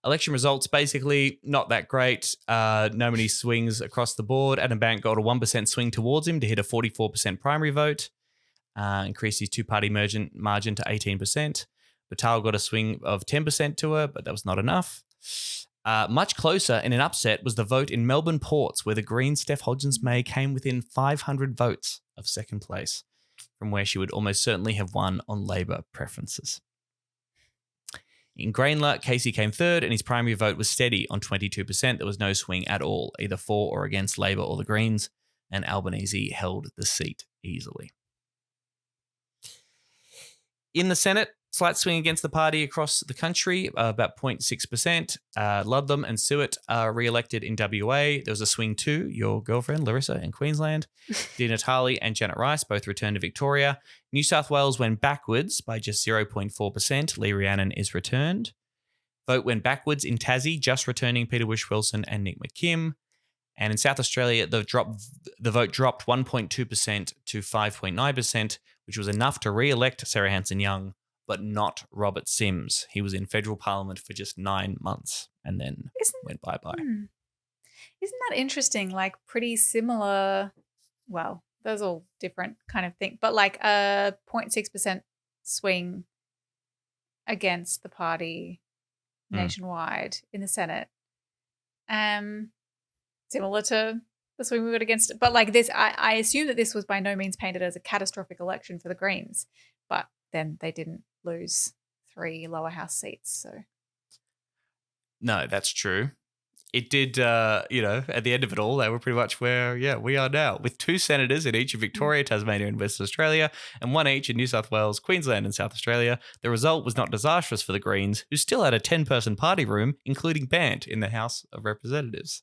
Election results basically not that great. No many swings across the board. Adam Bant got a 1% swing towards him to hit a 44% primary vote, increased his two-party margin to 18%. Batal got a swing of 10% to her, but that was not enough. Much closer in an upset was the vote in Melbourne Ports, where the Green Steph Hodgins-May came within 500 votes of second place, from where she would almost certainly have won on Labor preferences. In Grainler, Casey came third, and his primary vote was steady on 22%. There was no swing at all, either for or against Labor or the Greens, and Albanese held the seat easily. In the Senate, slight swing against the party across the country, about 0.6%. Ludlam and Stewart are re-elected in WA. There was a swing to your girlfriend, Larissa, in Queensland. DiNatale and Janet Rice both returned to Victoria. New South Wales went backwards by just 0.4%. Lee Rhiannon is returned. Vote went backwards in Tassie, just returning Peter Wish-Wilson and Nick McKim. And in South Australia, the vote dropped 1.2% to 5.9%, which was enough to re-elect Sarah Hanson-Young, but not Robert Sims. He was in federal parliament for just 9 months and then went bye-bye. Isn't that interesting? Like pretty similar. Well, those all different kind of thing, but like a 0.6% swing against the party nationwide in the Senate. Similar to the swing we got against it. But like this, I assume that this was by no means painted as a catastrophic election for the Greens, but then they didn't lose 3 lower house seats. So No, that's true. It did, at the end of it all, they were pretty much where, we are now, with 2 senators in each of Victoria, Tasmania and Western Australia, and 1 each in New South Wales, Queensland and South Australia. The result was not disastrous for the Greens, who still had a 10-person party room, including Bant, in the House of Representatives.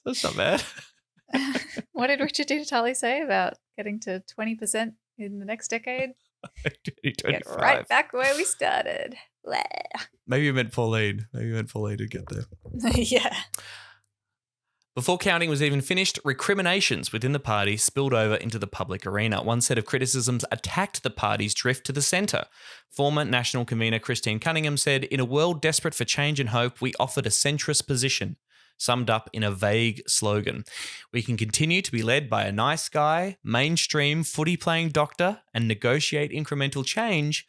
That's not bad. what did Richard DiNatale say about getting to 20% in the next decade? Get right back where we started. Blah. Maybe you meant Pauline. To get there. Yeah. Before counting was even finished, recriminations within the party spilled over into the public arena. One set of criticisms attacked the party's drift to the centre. Former national convener Christine Cunningham said, "In a world desperate for change and hope, we offered a centrist position, summed up in a vague slogan. We can continue to be led by a nice guy, mainstream footy-playing doctor and negotiate incremental change,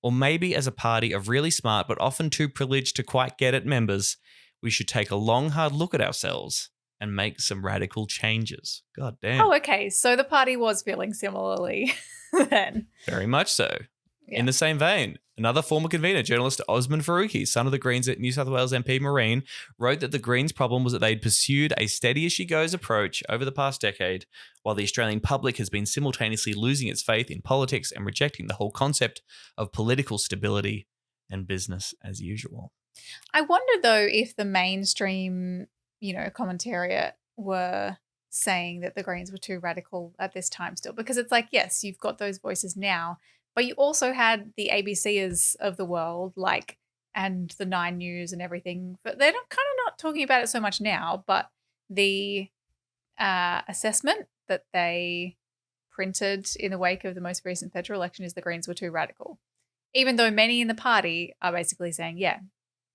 or maybe as a party of really smart but often too privileged to quite get it members, we should take a long, hard look at ourselves and make some radical changes." God damn. Oh, okay. So the party was feeling similarly then. Very much so. In the same vein, another former convener, journalist Osman Faruqi, son of the Greens at New South Wales MP Marine, wrote that the Greens' problem was that they'd pursued a steady-as-she-goes approach over the past decade, while the Australian public has been simultaneously losing its faith in politics and rejecting the whole concept of political stability and business as usual. I wonder, though, if the mainstream, commentariat were saying that the Greens were too radical at this time still. Because it's like, yes, you've got those voices now, but you also had the ABCers of the world, and the 9 News and everything. But they're kind of not talking about it so much now. But the assessment that they printed in the wake of the most recent federal election is the Greens were too radical. Even though many in the party are basically saying,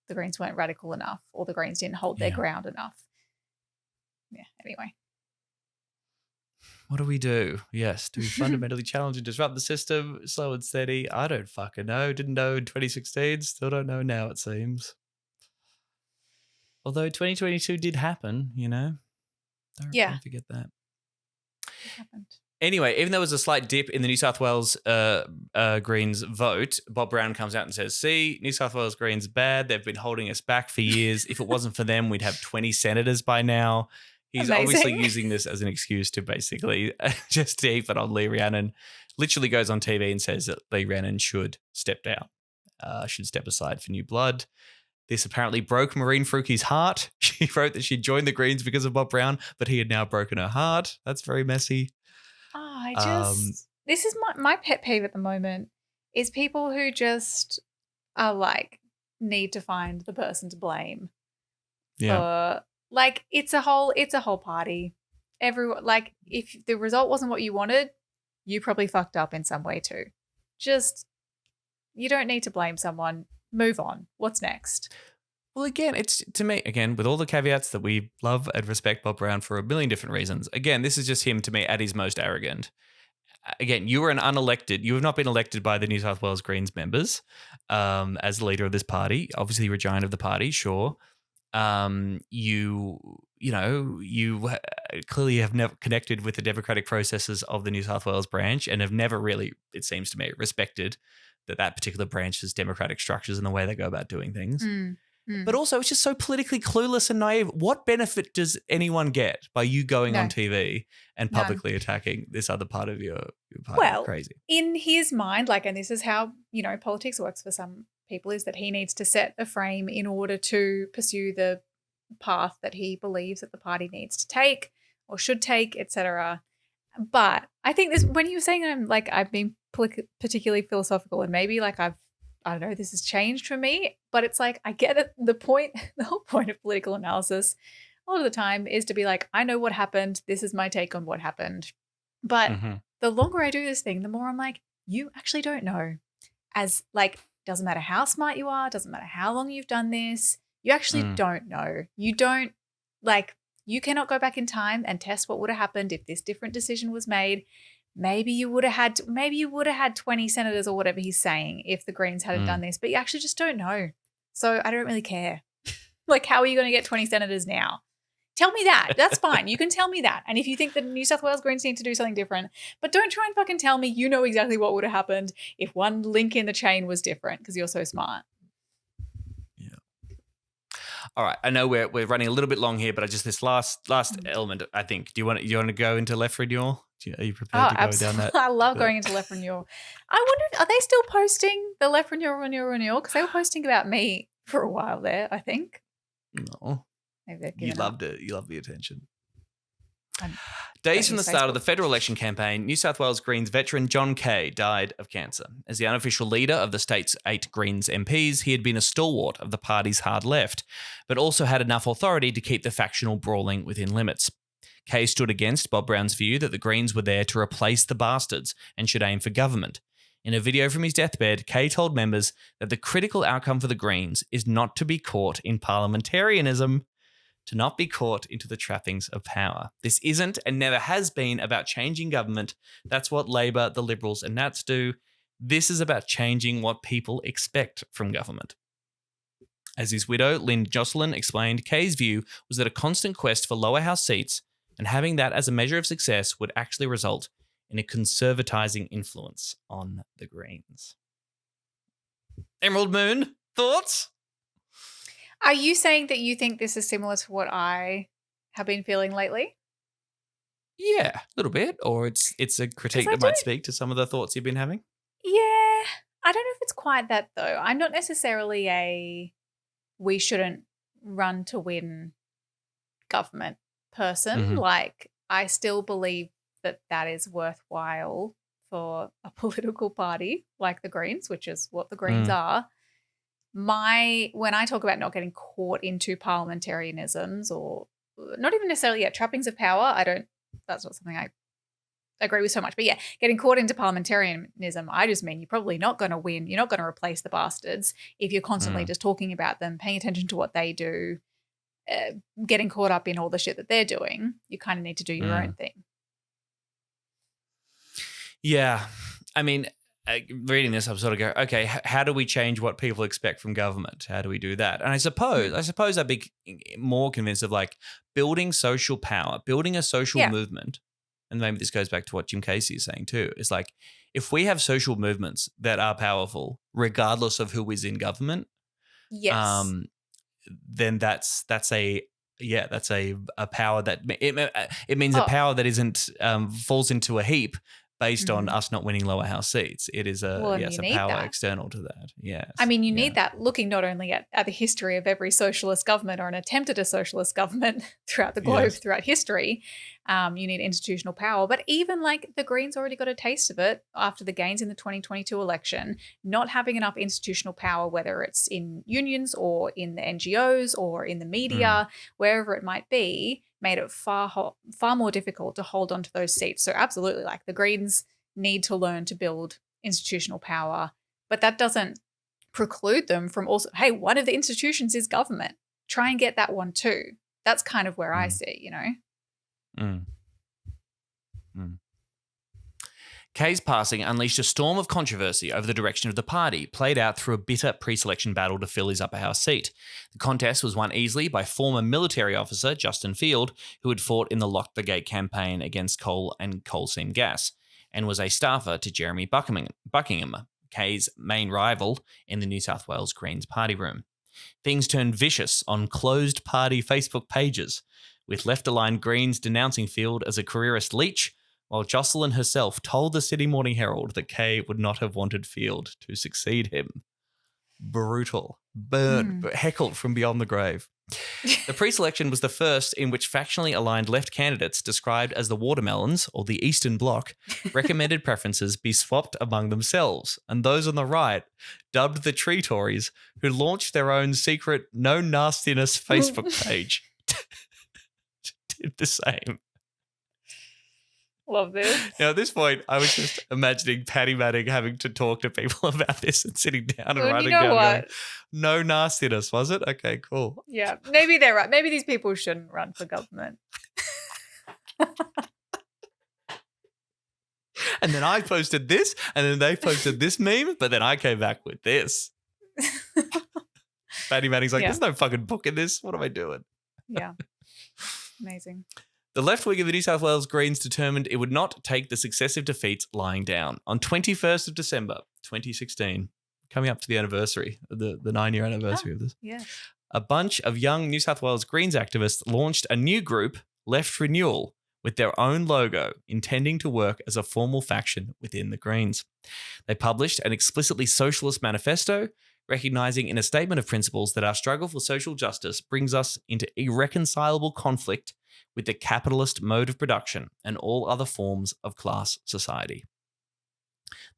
the Greens weren't radical enough, or the Greens didn't hold their ground enough. Yeah, anyway. What do we do? Yes, do we fundamentally challenge and disrupt the system? Slow and steady? I don't fucking know. Didn't know in 2016. Still don't know now, it seems. Although 2022 did happen, Don't forget that. It happened. Anyway, even though there was a slight dip in the New South Wales Greens vote, Bob Brown comes out and says, "See, New South Wales Greens bad. They've been holding us back for years. If it wasn't for them, we'd have 20 senators by now." He's obviously using this as an excuse to basically just deep it on Lee Rhiannon. Literally goes on TV and says that Lee Rhiannon should step down, should step aside for new blood. This apparently broke Maureen Faruqi's heart. She wrote that she'd joined the Greens because of Bob Brown, but he had now broken her heart. That's very messy. This is my pet peeve at the moment is people who just are need to find the person to blame. Yeah. It's a whole party. Everyone, if the result wasn't what you wanted, you probably fucked up in some way too. Just, you don't need to blame someone. Move on. What's next? Well, again, it's to me, with all the caveats that we love and respect Bob Brown for a million different reasons. Again, this is just him to me at his most arrogant. Again, you were an unelected. You have not been elected by the New South Wales Greens members as the leader of this party. Obviously, you're a giant of the party, sure. You clearly have never connected with the democratic processes of the New South Wales branch and have never really, it seems to me, respected that particular branch's democratic structures and the way they go about doing things. But also, it's just so politically clueless and naive. What benefit does anyone get by you going on TV and publicly attacking this other part of your party? Well, crazy. In his mind, and this is how, politics works for some people, is that he needs to set a frame in order to pursue the path that he believes that the party needs to take or should take, etc. But I think this, when you were saying I've been particularly philosophical, and maybe I've I don't know, this has changed for me, but it's like, I get it. The whole point of political analysis a lot of the time is to be like, I know what happened. This is my take on what happened. But the longer I do this thing, the more I'm like, you actually don't know. As like, doesn't matter how smart you are, doesn't matter how long you've done this, you actually don't know. You don't, like, you cannot go back in time and test what would have happened if this different decision was made. Maybe you would have had 20 senators or whatever he's saying if the Greens hadn't done this, but you actually just don't know. So I don't really care. Like, how are you going to get 20 senators now? Tell me that. That's fine. You can tell me that. And if you think the New South Wales Greens need to do something different, but don't try and fucking tell me you know exactly what would have happened if one link in the chain was different because you're so smart. Yeah. All right. I know we're running a little bit long here, but I just this last element, I think. Do you want to go into left renewal? Are you prepared to go down that? I love going into left renewal. I wonder, are they still posting the left renewal? Because they were posting about me for a while there, I think. No. Maybe You loved it. You loved the attention. I'm Days from the start of the federal election campaign, New South Wales Greens veteran John Kay died of cancer. As the unofficial leader of the state's 8 Greens MPs, he had been a stalwart of the party's hard left, but also had enough authority to keep the factional brawling within limits. Kay stood against Bob Brown's view that the Greens were there to replace the bastards and should aim for government. In a video from his deathbed, Kay told members that the critical outcome for the Greens is not to be caught in parliamentarianism, to not be caught into the trappings of power. This isn't and never has been about changing government. That's what Labor, the Liberals and Nats do. This is about changing what people expect from government. As his widow, Lynn Jocelyn, explained, Kay's view was that a constant quest for lower house seats and having that as a measure of success would actually result in a conservatising influence on the Greens. Emerald Moon, thoughts? Are you saying that you think this is similar to what I have been feeling lately? Yeah, a little bit. Or it's a critique that might speak to some of the thoughts you've been having. Yeah. I don't know if it's quite that, though. I'm not necessarily we shouldn't run to win government person. Like, I still believe that is worthwhile for a political party like the Greens, which is what the Greens are. When I talk about not getting caught into parliamentarianisms or not even necessarily trappings of power, that's not something I agree with so much. But yeah, getting caught into parliamentarianism, I just mean you're probably not going to win. You're not going to replace the bastards if you're constantly just talking about them, paying attention to what they do, getting caught up in all the shit that they're doing. You kind of need to do your own thing. Yeah. I mean, reading this, I'm sort of go, okay, how do we change what people expect from government? How do we do that? And I suppose I'd be more convinced of like building social power, building a social movement. And maybe this goes back to what Jim Casey is saying too. It's like, if we have social movements that are powerful, regardless of who is in government, then that's a power that it means a power that isn't falls into a heap based on us not winning lower house seats. It is a power external to that. Yes. I mean, you need that, looking not only at the history of every socialist government or an attempt at a socialist government throughout the globe, throughout history. You need institutional power. But even like the Greens already got a taste of it after the gains in the 2022 election, not having enough institutional power, whether it's in unions or in the NGOs or in the media, wherever it might be, made it far more difficult to hold on to those seats. So absolutely, like the Greens need to learn to build institutional power, but that doesn't preclude them from also, hey, one of the institutions is government. Try and get that one too. That's kind of where I see, you know. Kay's passing unleashed a storm of controversy over the direction of the party, played out through a bitter pre-selection battle to fill his upper house seat. The contest was won easily by former military officer Justin Field, who had fought in the Lock the Gate campaign against coal and coal seam gas, and was a staffer to Jeremy Buckingham, Kay's main rival in the New South Wales Greens party room. Things turned vicious on closed party Facebook pages, with left-aligned Greens denouncing Field as a careerist leech, while Jocelyn herself told the Sydney Morning Herald that Kay would not have wanted Field to succeed him. Brutal. Burned, heckled from beyond the grave. The pre-selection was the first in which factionally aligned left candidates, described as the Watermelons or the Eastern Bloc, recommended preferences be swapped among themselves, and those on the right, dubbed the Tree Tories, who launched their own secret No Nastiness Facebook page, did the same. Love this. Now, at this point, I was just imagining Paddy Manning having to talk to people about this and sitting down and Well, writing you know down, what? going, no nastiness, was it? Okay, cool. Yeah, maybe they're right. Maybe these people shouldn't run for government. And then I posted this, and then they posted this meme, but then I came back with this. Paddy Manning's like, Yeah. there's no fucking book in this. What am I doing? Yeah. Amazing. The left wing of the New South Wales Greens determined it would not take the successive defeats lying down. On 21st of December, 2016, coming up to the anniversary, the 9-year anniversary of this, Yeah. a bunch of young New South Wales Greens activists launched a new group, Left Renewal, with their own logo, intending to work as a formal faction within the Greens. They published an explicitly socialist manifesto, recognising in a statement of principles that our struggle for social justice brings us into irreconcilable conflict with the capitalist mode of production and all other forms of class society.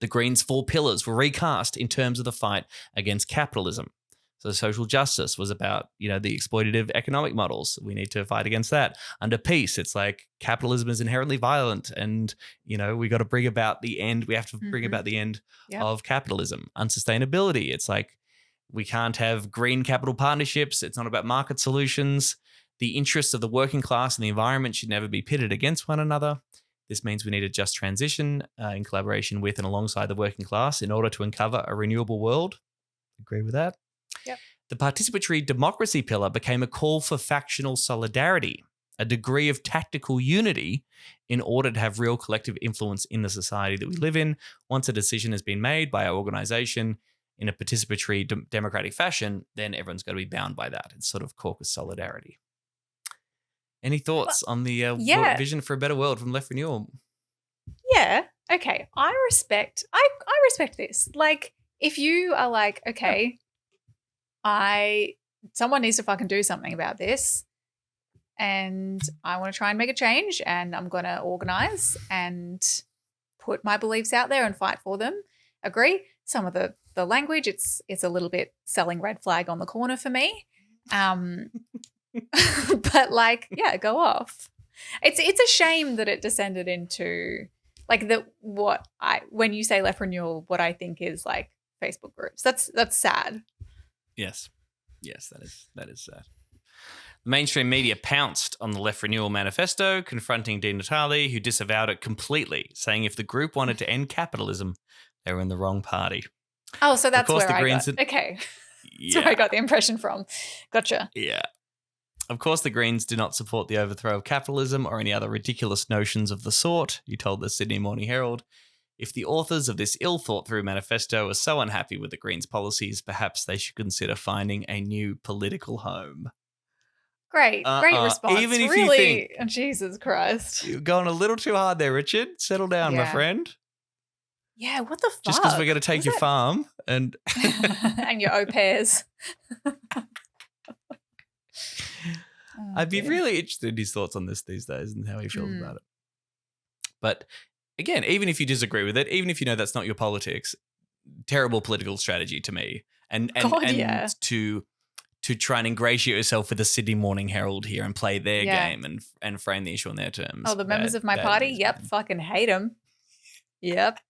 The Greens' 4 pillars were recast in terms of the fight against capitalism. So social justice was about, the exploitative economic models. We need to fight against that. Under peace, it's like capitalism is inherently violent and, we got to bring about the end. We have to bring about the end Yep. of capitalism. Unsustainability, it's like we can't have green capital partnerships. It's not about market solutions. The interests of the working class and the environment should never be pitted against one another. This means we need a just transition in collaboration with and alongside the working class in order to uncover a renewable world. Agree with that? Yep. The participatory democracy pillar became a call for factional solidarity, a degree of tactical unity in order to have real collective influence in the society that we live in. Once a decision has been made by our organisation in a participatory democratic fashion, then everyone's got to be bound by that. It's sort of caucus solidarity. Any thoughts on the yeah. vision for a better world from Left Renewal? Yeah. Okay. I respect this. Like, if you are like, okay, someone needs to fucking do something about this, and I want to try and make a change, and I'm going to organize and put my beliefs out there and fight for them. Agree. Some of the language, it's a little bit selling red flag on the corner for me. But go off. It's a shame that it descended into like when you say Left Renewal, what I think is like Facebook groups. That's sad. Yes, that is sad. The mainstream media pounced on the Left Renewal manifesto, confronting DiNatale, who disavowed it completely, saying if the group wanted to end capitalism, they were in the wrong party. Oh, so that's course, where the I Greens got. Okay, Yeah. that's where I got the impression from. Gotcha. Yeah. Of course, the Greens do not support the overthrow of capitalism or any other ridiculous notions of the sort, he told the Sydney Morning Herald. If the authors of this ill-thought-through manifesto are so unhappy with the Greens' policies, perhaps they should consider finding a new political home. Great response. Even if really, Jesus Christ. You're going a little too hard there, Richard. Settle down, my Yeah. friend. Yeah, what the fuck? Just because we're going to take Was your that- farm and... and your au pairs. Oh, I'd be dear. really interested in his thoughts on this these days and how he feels about it. But again, even if you disagree with it, even if you know that's not your politics, terrible political strategy to me. And God, yeah. to try and ingratiate yourself with the Sydney Morning Herald here and play their Yeah. game and frame the issue on their terms. Oh, the members Bad- of my bad party? news, Yep, man. fucking hate them. Yep.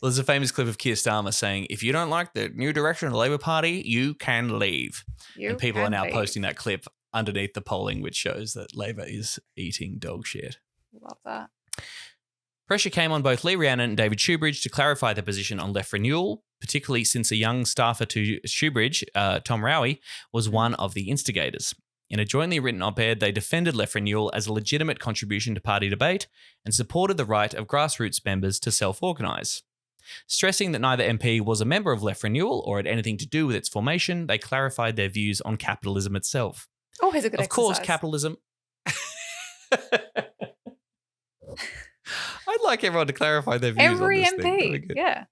Well, there's a famous clip of Keir Starmer saying, if you don't like the new direction of the Labor Party, you can leave. And people are now posting that clip underneath the polling, which shows that Labor is eating dog shit. Love that. Pressure came on both Lee Rhiannon and David Shoebridge to clarify their position on Left Renewal, particularly since a young staffer to Shoebridge, Tom Rowie, was one of the instigators. In a jointly written op-ed, they defended Left Renewal as a legitimate contribution to party debate and supported the right of grassroots members to self-organise. Stressing that neither MP was a member of Left Renewal or had anything to do with its formation, they clarified their views on capitalism itself. Always a good Of course, exercise. capitalism... I'd like everyone to clarify their views Every on this thing. That'd MP. be good. Yeah.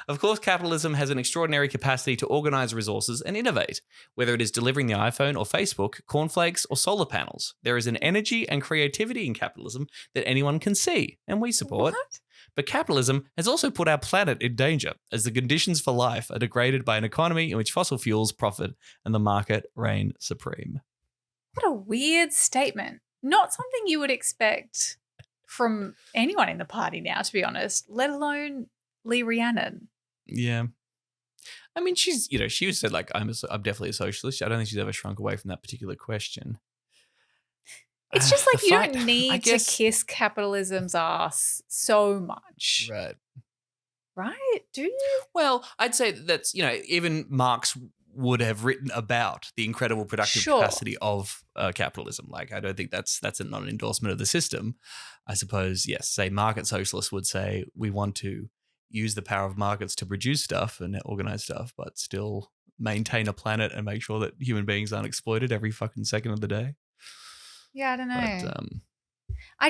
Of course, capitalism has an extraordinary capacity to organize resources and innovate. Whether it is delivering the iPhone or Facebook, cornflakes or solar panels, there is an energy and creativity in capitalism that anyone can see, and we support. What? But capitalism has also put our planet in danger as the conditions for life are degraded by an economy in which fossil fuels profit and the market reign supreme. What a weird statement. Not something you would expect from anyone in the party now, to be honest, let alone Lee Rhiannon. Yeah. I mean, she's, she was said like, I'm definitely a socialist. I don't think she's ever shrunk away from that particular question. It's just like The you fact- don't I need guess- to kiss capitalism's ass so much. Right. Right? Do you? Well, I'd say that's, even Marx would have written about the incredible productive Sure. capacity of capitalism. Like, I don't think that's not an endorsement of the system. I suppose, yes, say market socialists would say we want to use the power of markets to produce stuff and organize stuff, but still maintain a planet and make sure that human beings aren't exploited every fucking second of the day. Yeah, I don't know. But, I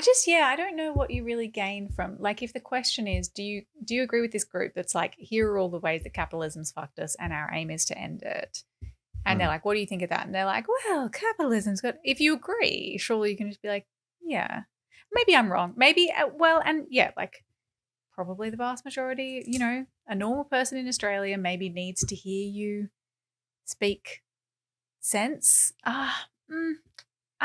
don't know what you really gain from, like, if the question is, do you agree with this group that's like, here are all the ways that capitalism's fucked us and our aim is to end it. And they're like, what do you think of that? And they're like, well, capitalism's good. If you agree, surely you can just be like, yeah, maybe I'm wrong. Maybe, like probably the vast majority, a normal person in Australia maybe needs to hear you speak sense. I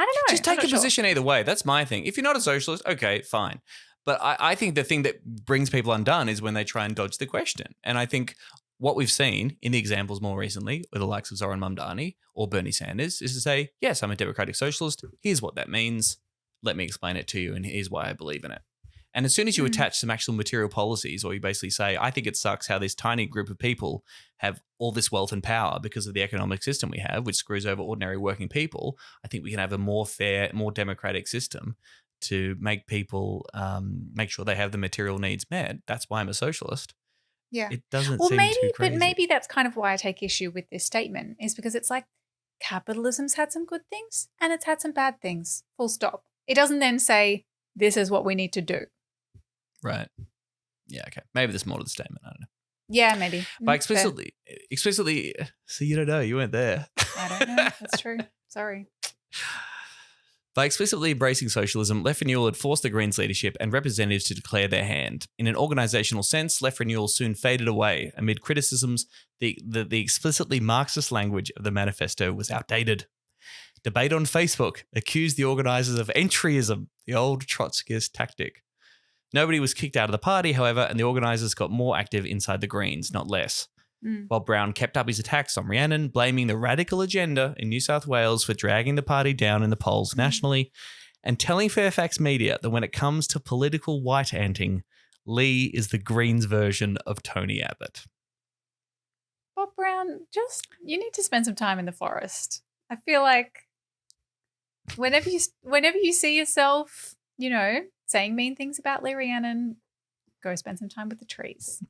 don't know. just take I'm a not sure. position either way. That's my thing. If you're not a socialist, okay, fine. But I think the thing that brings people undone is when they try and dodge the question. And I think what we've seen in the examples more recently with the likes of Zoran Mamdani or Bernie Sanders is to say, yes, I'm a democratic socialist. Here's what that means. Let me explain it to you, and here's why I believe in it. And as soon as you attach some actual material policies, or you basically say, I think it sucks how this tiny group of people have all this wealth and power because of the economic system we have, which screws over ordinary working people, I think we can have a more fair, more democratic system to make people make sure they have the material needs met. That's why I'm a socialist. Yeah. It doesn't Well, seem maybe, too crazy. but maybe that's kind of why I take issue with this statement, is because it's like capitalism's had some good things and it's had some bad things. Full stop. It doesn't then say this is what we need to do. Right. Yeah, okay. Maybe there's more to the statement. I don't know. Yeah, maybe. But Fair. explicitly, so you don't know, you weren't there. I don't know. That's true. Sorry. By explicitly embracing socialism, Left Renewal had forced the Greens leadership and representatives to declare their hand. In an organisational sense, Left Renewal soon faded away. Amid criticisms, the explicitly Marxist language of the manifesto was outdated. Debate on Facebook accused the organisers of entryism, the old Trotskyist tactic. Nobody was kicked out of the party, however, and the organisers got more active inside the Greens, not less. While Brown kept up his attacks on Rhiannon, blaming the radical agenda in New South Wales for dragging the party down in the polls nationally, and telling Fairfax Media that when it comes to political white-anting, Lee is the Greens version of Tony Abbott. Bob Brown, you need to spend some time in the forest. I feel like whenever you see yourself, saying mean things about Lee Rhiannon, go spend some time with the trees.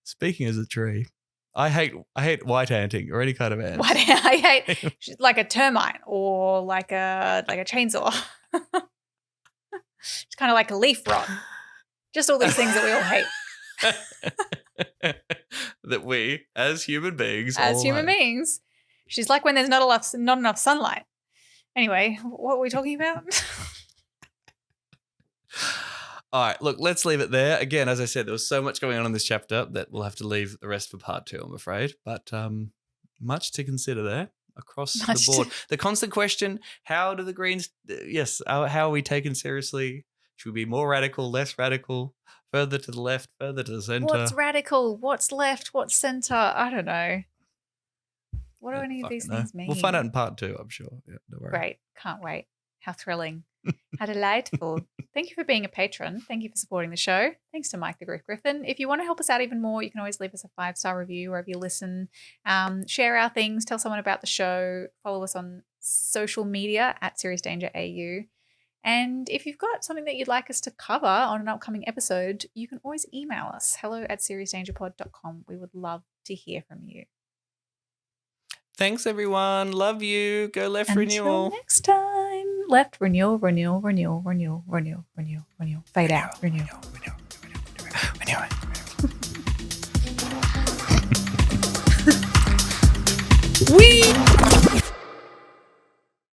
Speaking as a tree, I hate white-anting or any kind of ant. What I hate, like a termite or like a chainsaw. It's kind of like a leaf rot. Just all these things that we all hate. That we, as human beings, She's like when there's not enough sunlight. Anyway, what were we talking about? All right, look, let's leave it there. Again, as I said, there was so much going on in this chapter that we'll have to leave the rest for part 2, I'm afraid. But much to consider there across the board. The constant question, how do the Greens, how are we taken seriously? Should we be more radical, less radical, further to the left, further to the centre? What's radical? What's left? What's centre? I don't know. What do any of these things mean? We'll find out in part 2, I'm sure. Yeah, don't worry. Great. Can't wait. How thrilling. How delightful. Thank you for being a patron. Thank you for supporting the show. Thanks to Mike the Griff Griffin. If you want to help us out even more, you can always leave us a 5-star review wherever you listen. Share our things. Tell someone about the show. Follow us on social media at Serious Danger AU. And if you've got something that you'd like us to cover on an upcoming episode, you can always email us, hello@seriousdangerpod.com. We would love to hear from you. Thanks, everyone. Love you. Go Left Until Renewal. next time. Left renewal. Fade out. Renewal. Whee!